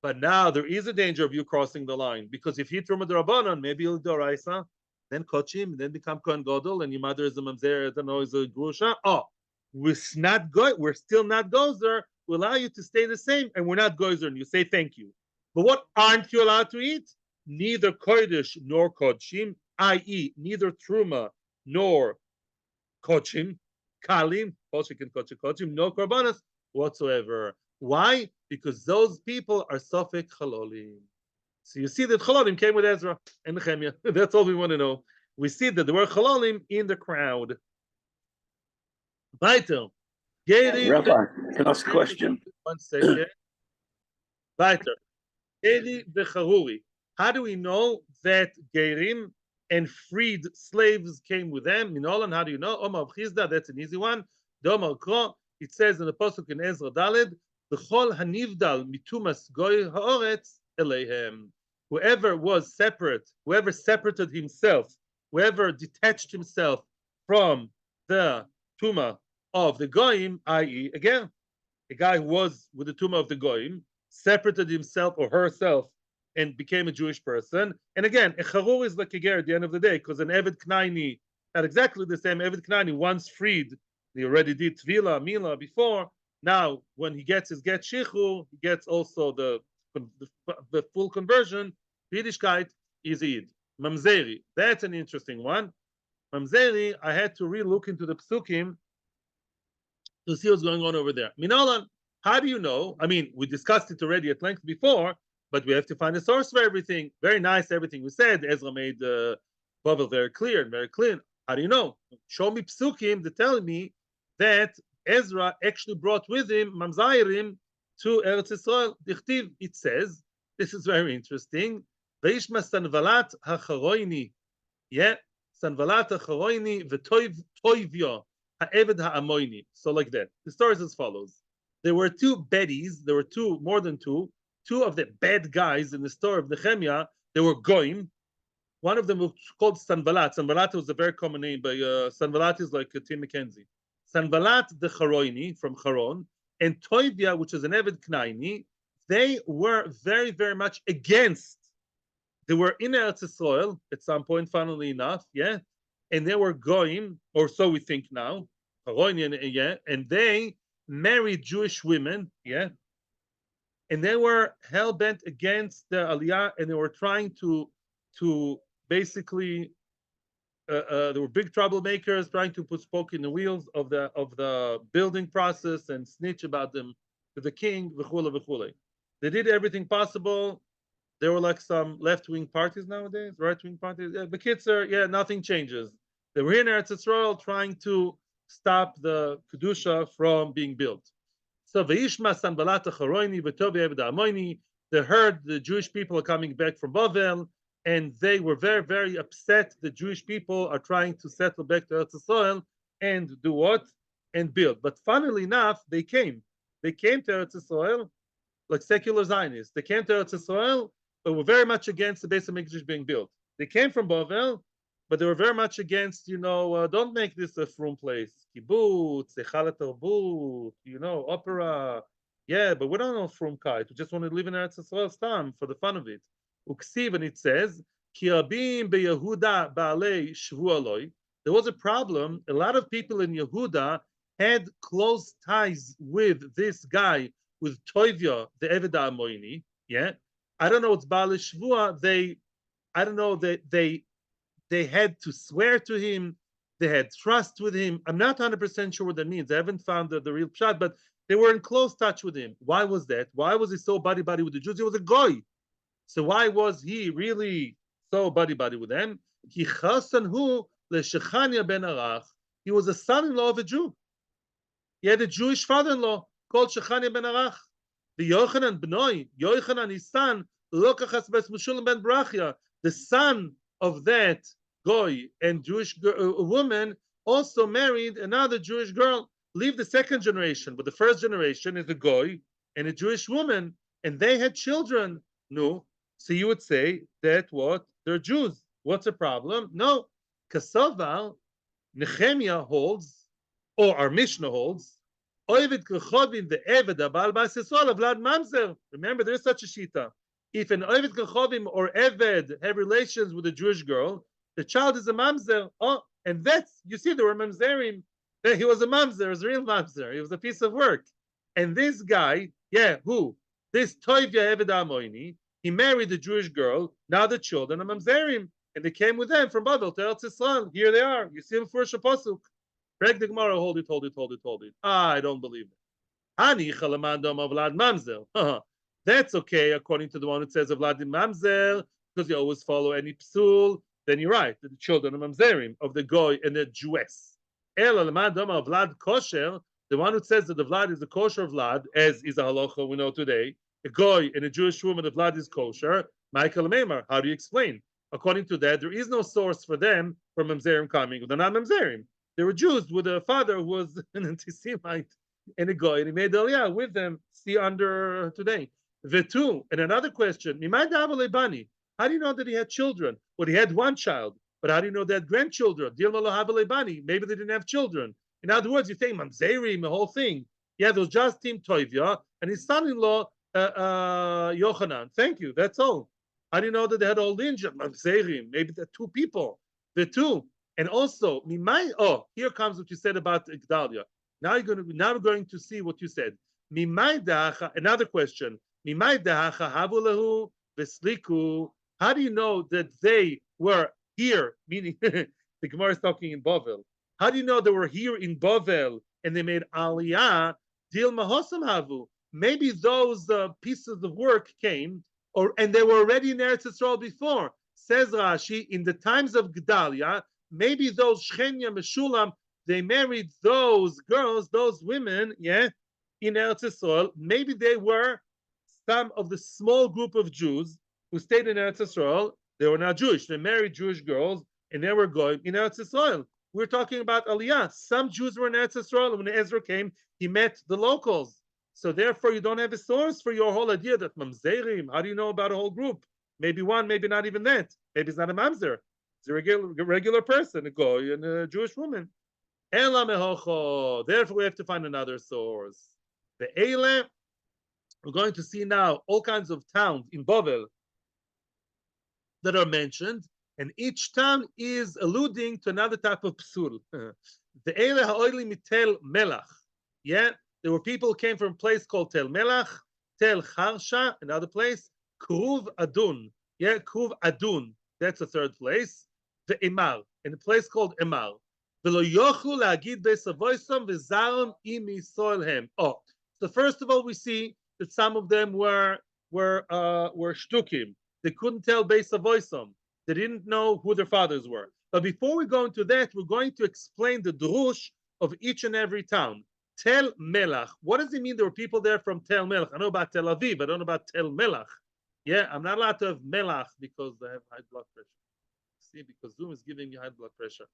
but now there is a danger of you crossing the line, because if you eat truma derabonon, maybe you'll do raisa, then kochim, then become kohen gadol, and your mother is a mamzer, I don't know, is a grusha. Oh, we're still not gozer. We allow you to stay the same, and we're not gozer, and you say thank you. But what aren't you allowed to eat? Neither kodesh nor kodshim, i.e., neither truma nor kodshim, kalim, kodshim, no korbanos whatsoever. Why? Because those people are sofek chalolim. So you see that chalolim came with Ezra and Nehemiah. That's all we want to know. We see that there were chalolim in the crowd. Weiter. Rabbi, can I ask a question? 1 second. Weiter. Geri v'charuri. How do we know that Gerim and freed slaves came with them? Minolan, how do you know? Omar Chizda, that's an easy one. Domar Kro, it says in the Pasuk in Ezra Daled, B'chol hanivdal mitumas goy haaretz eleihem. Whoever was separate, whoever separated himself, whoever detached himself from the Tuma of the Goyim, i.e., again, a guy who was with the Tuma of the Goyim, separated himself or herself and became a Jewish person. And again, a Charur is like a ger at the end of the day, because an Eved Knaini, not exactly the same, Eved Knaini once freed, he already did Tvila, Mila before. Now, when he gets his get Shichur, he gets also the full conversion. Yiddishkeit is Eid. Mamzeri, that's an interesting one. Mamzeri, I had to re-look into the Psukim to see what's going on over there. Minolan, how do you know? I mean, we discussed it already at length before, but we have to find a source for everything. Very nice, everything we said. Ezra made the Bible very clear and very clean. How do you know? Show me Psukim that tell me that Ezra actually brought with him Mamzairim to Eretz Yisrael. Dichtiv, it says, this is very interesting. Veishma Sanvalat HaCharoini. Yeah, Sanvalat HaCharoini v'toivyo ha'eved ha'amoini. So like that. The story is as follows. There were two baddies, there were more than two of the bad guys in the story of Nehemiah. They were Goyim. One of them was called Sanvalat. Sanvalat was a very common name, but Sanvalat is like Tim McKenzie. Sanvalat the Charoini from Charon, and Toivia, which is an Eved Knaini, they were very, very much against. They were in Eretz Yisrael at some point, funnily enough, yeah, and they were Goyim, or so we think now, Charoini, yeah, and they married Jewish women, yeah, and they were hell bent against the Aliyah, and they were trying to basically. There were big troublemakers trying to put spoke in the wheels of the building process and snitch about them to the king. V'chule. They did everything possible. There were like some left-wing parties nowadays, right-wing parties. The kids are, nothing changes. They were in Eretz Yisrael trying to stop the Kedusha from being built. So Veishma Sanbalat Charoini v'Tovi Eved Amoini. They heard the Jewish people are coming back from Bavel. And they were very, very upset. The Jewish people are trying to settle back to Eretz Yisrael and do what? And build. But funnily enough, they came. They came to Eretz Yisrael like secular Zionists. They came to Eretz Yisrael, but were very much against the Beis HaMikdash being built. They came from Bavel, but they were very much against, don't make this a frum place. Kibbutz, Echal Tarbut, opera. Yeah, but we don't know frumkeit. We just want to live in Eretz Yisrael stam for the fun of it. Uksiv, and it says, Ki rabim beYehuda ba'alei shvu aloi. There was a problem. A lot of people in Yehuda had close ties with this guy, with Toivia, the Eved Amoini. Yeah, I don't know. It's Baal Shvua. I don't know. They had to swear to him. They had trust with him. I'm not 100% sure what that means. I haven't found the real shot, but they were in close touch with him. Why was that? Why was he so buddy with the Jews? He was a goy. So why was he really so buddy with them? He chasanhu leShechania ben Arach. He was a son-in-law of a Jew. He had a Jewish father-in-law called Shechania ben Arach. The Yochanan Bnoi, Yochanan, his son, Lokachas bes Meshulam ben Brachia, the son of that goy and Jewish woman, also married another Jewish girl. Leave the second generation, but the first generation is a goy and a Jewish woman, and they had children. No, so you would say that what? They're Jews. What's the problem? No. Kasoval, Nehemiah holds, or our Mishnah holds, Oived Kechovim the Eved Abal Bas Yisrael Vlad Mamzer. Remember, there's such a shita. If an Oived Kechovim or Eved have relations with a Jewish girl, the child is a Mamzer. Oh, and that's, you see, there were Mamzerim. He was a Mamzer, he was a real Mamzer. He was a piece of work. And this guy, who? This Toivia Eved Amoini, he married a Jewish girl. Now the children are Mamzerim. And they came with them from Babel to Eretz Yisrael. Here they are. You see them first a pasuk. Greg the Gemara, hold it. I don't believe it. Hani chalamandom of Vlad Mamzer. That's okay, according to the one who says of Vlad Mamzer, because you always follow any psul. Then you're right. The children of Mamzerim, of the goy and the Jewess. El alamandom of Vlad kosher, the one who says that the Vlad is the kosher Vlad, as is a halacha we know today. A goy and a Jewish woman, the Vlad is kosher. Michael Meimar, how do you explain? According to that, there is no source for them for Mamzerim coming. They're not Mamzerim. They were Jews with a father who was an anti-Semite and a goy, and he made Aliyah with them. See under today. Vetu, and another question, how do you know that he had children? Well, he had one child, but how do you know they had grandchildren? Maybe they didn't have children. In other words, you think Mamzerim, the whole thing. Yeah, there was just Tim Toivia and his son-in-law, Yochanan. Thank you, that's all. How do you know that they had all lineage? Mamzerim, maybe they're two people. Vetu. And also, here comes what you said about Igdalia. Now we're going to see what you said. Another question. How do you know that they were here? Meaning, the Gemara is talking in Bavel. How do you know they were here in Bavel and they made Aliyah? Dil mahosam havu. Maybe those pieces of work came, and they were already in Eretz Yisrael before. Says Rashi, in the times of Gedalia, maybe those Shchenya Meshulam, they married those girls, those women, in Eretz Yisrael. Maybe they were some of the small group of Jews who stayed in Eretz Yisrael. They were not Jewish. They married Jewish girls, and they were going in Eretz Yisrael. We're talking about Aliyah. Some Jews were in Eretz Yisrael, and when Ezra came, he met the locals. So therefore, you don't have a source for your whole idea that Mamzerim, how do you know about a whole group? Maybe one, maybe not even that. Maybe it's not a Mamzer. It's a regular person, a goy and a Jewish woman. Therefore, we have to find another source. The Eile, we're going to see now all kinds of towns in Bavel that are mentioned, and each town is alluding to another type of psul. The Eile ha'oili mitel melach. There were people who came from a place called Tel Melach, Tel Charsha, another place, Kruv Adun. Kruv Adun. That's the third place. The Emar, in a place called Emar. So first of all, we see that some of them were shtukim. They couldn't tell Beis Avoisam. They didn't know who their fathers were. But before we go into that, we're going to explain the drush of each and every town. Tel Melach. What does it mean there were people there from Tel Melach? I know about Tel Aviv. I don't know about Tel Melach. I'm not allowed to have Melach because I have high blood pressure. See, because Zoom is giving me high blood pressure.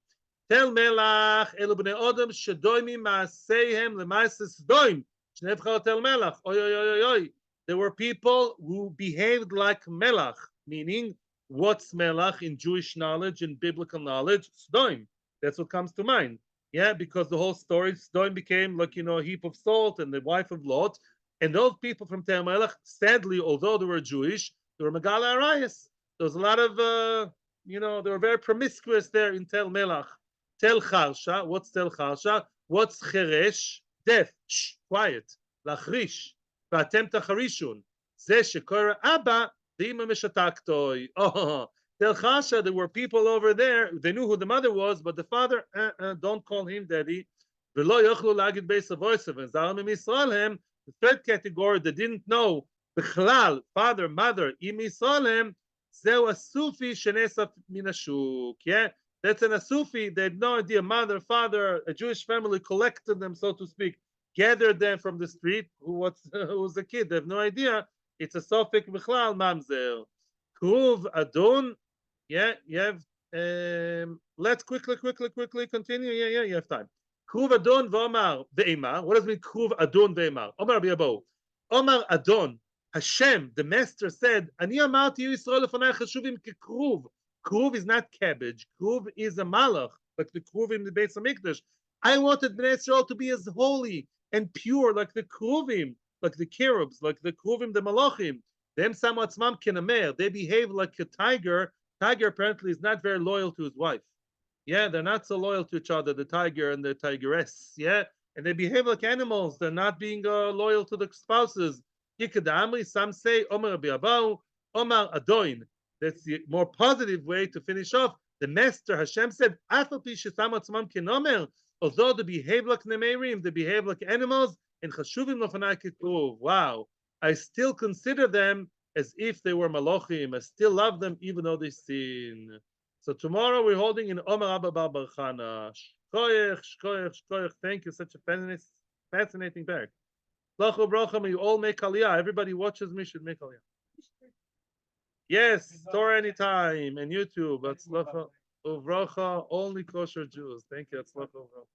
Tel Melach, elu bnei Odom shedoimim ma'aseihem lema'ases doim. Shnevcha Tel Melach. Oy. There were people who behaved like Melach, meaning what's Melach in Jewish knowledge and biblical knowledge? Sdoim. That's what comes to mind. Because the whole story, Sdoim became like, a heap of salt and the wife of Lot. And those people from Tel Melach, sadly, although they were Jewish, they were Megala Arayas. There was a lot of, they were very promiscuous there in Tel Melach. Tel Charsha, what's Tel Charsha? What's cheresh? Deaf. Shh, quiet. Lachrish. V'atem tacharishun. Ze shekora abba v'ima mishataktoi. Oh, Tel Chasha, there were people over there. They knew who the mother was, but the father, don't call him daddy. V'lo yochlu lagid beis avosav. And Zalmim Yisraelhem, the third category, they didn't know B'chlal, father, mother, im Yisraelhem, zeu asufi shenesaf min hashuk. Yeah, that's an asufi. They had no idea. Mother, father, a Jewish family collected them, so to speak, gathered them from the street. Who was a kid? They have no idea. It's a sofik b'chlal mamzer. Kruv adon. Yeah, you have. Let's quickly continue. Yeah, you have time. Kruv adon v'omar ve'emar. What does it mean? Kruv adon ve'emar. Omar bi'abo. Omar adon. Hashem, the master, said, Ani amarti Yisrael lefanai chashuvim kekruv. Kruv is not cabbage. Kruv is a malach, like the kruvim in the Beis Hamikdash. I wanted Bnei Yisrael to be as holy and pure, like the kruvim, like the cherubs, like the kruvim, the malachim. Them samatzmam kenamer. They behave like a tiger. Tiger apparently is not very loyal to his wife. Yeah, they're not so loyal to each other, the tiger and the tigress. Yeah, and they behave like animals. They're not being loyal to the spouses. Some say Omar Biabau, Omar Adoin. That's the more positive way to finish off. The master Hashem said, although they behave like nemerim, they behave like animals, and chashuvim lofanai kikruv. Wow, I still consider them as if they were malachim. I still love them even though they sin. So tomorrow we're holding in Omar Abba Bar Bar Chana. Shkoyach. Thank you. Such a fascinating parak. Lachu bracha, may you all make aliyah. Everybody watches me should make aliyah. Yes, Torah anytime and YouTube. That's lacha uvracha. Only kosher Jews. Thank you. That's lacha uvracha.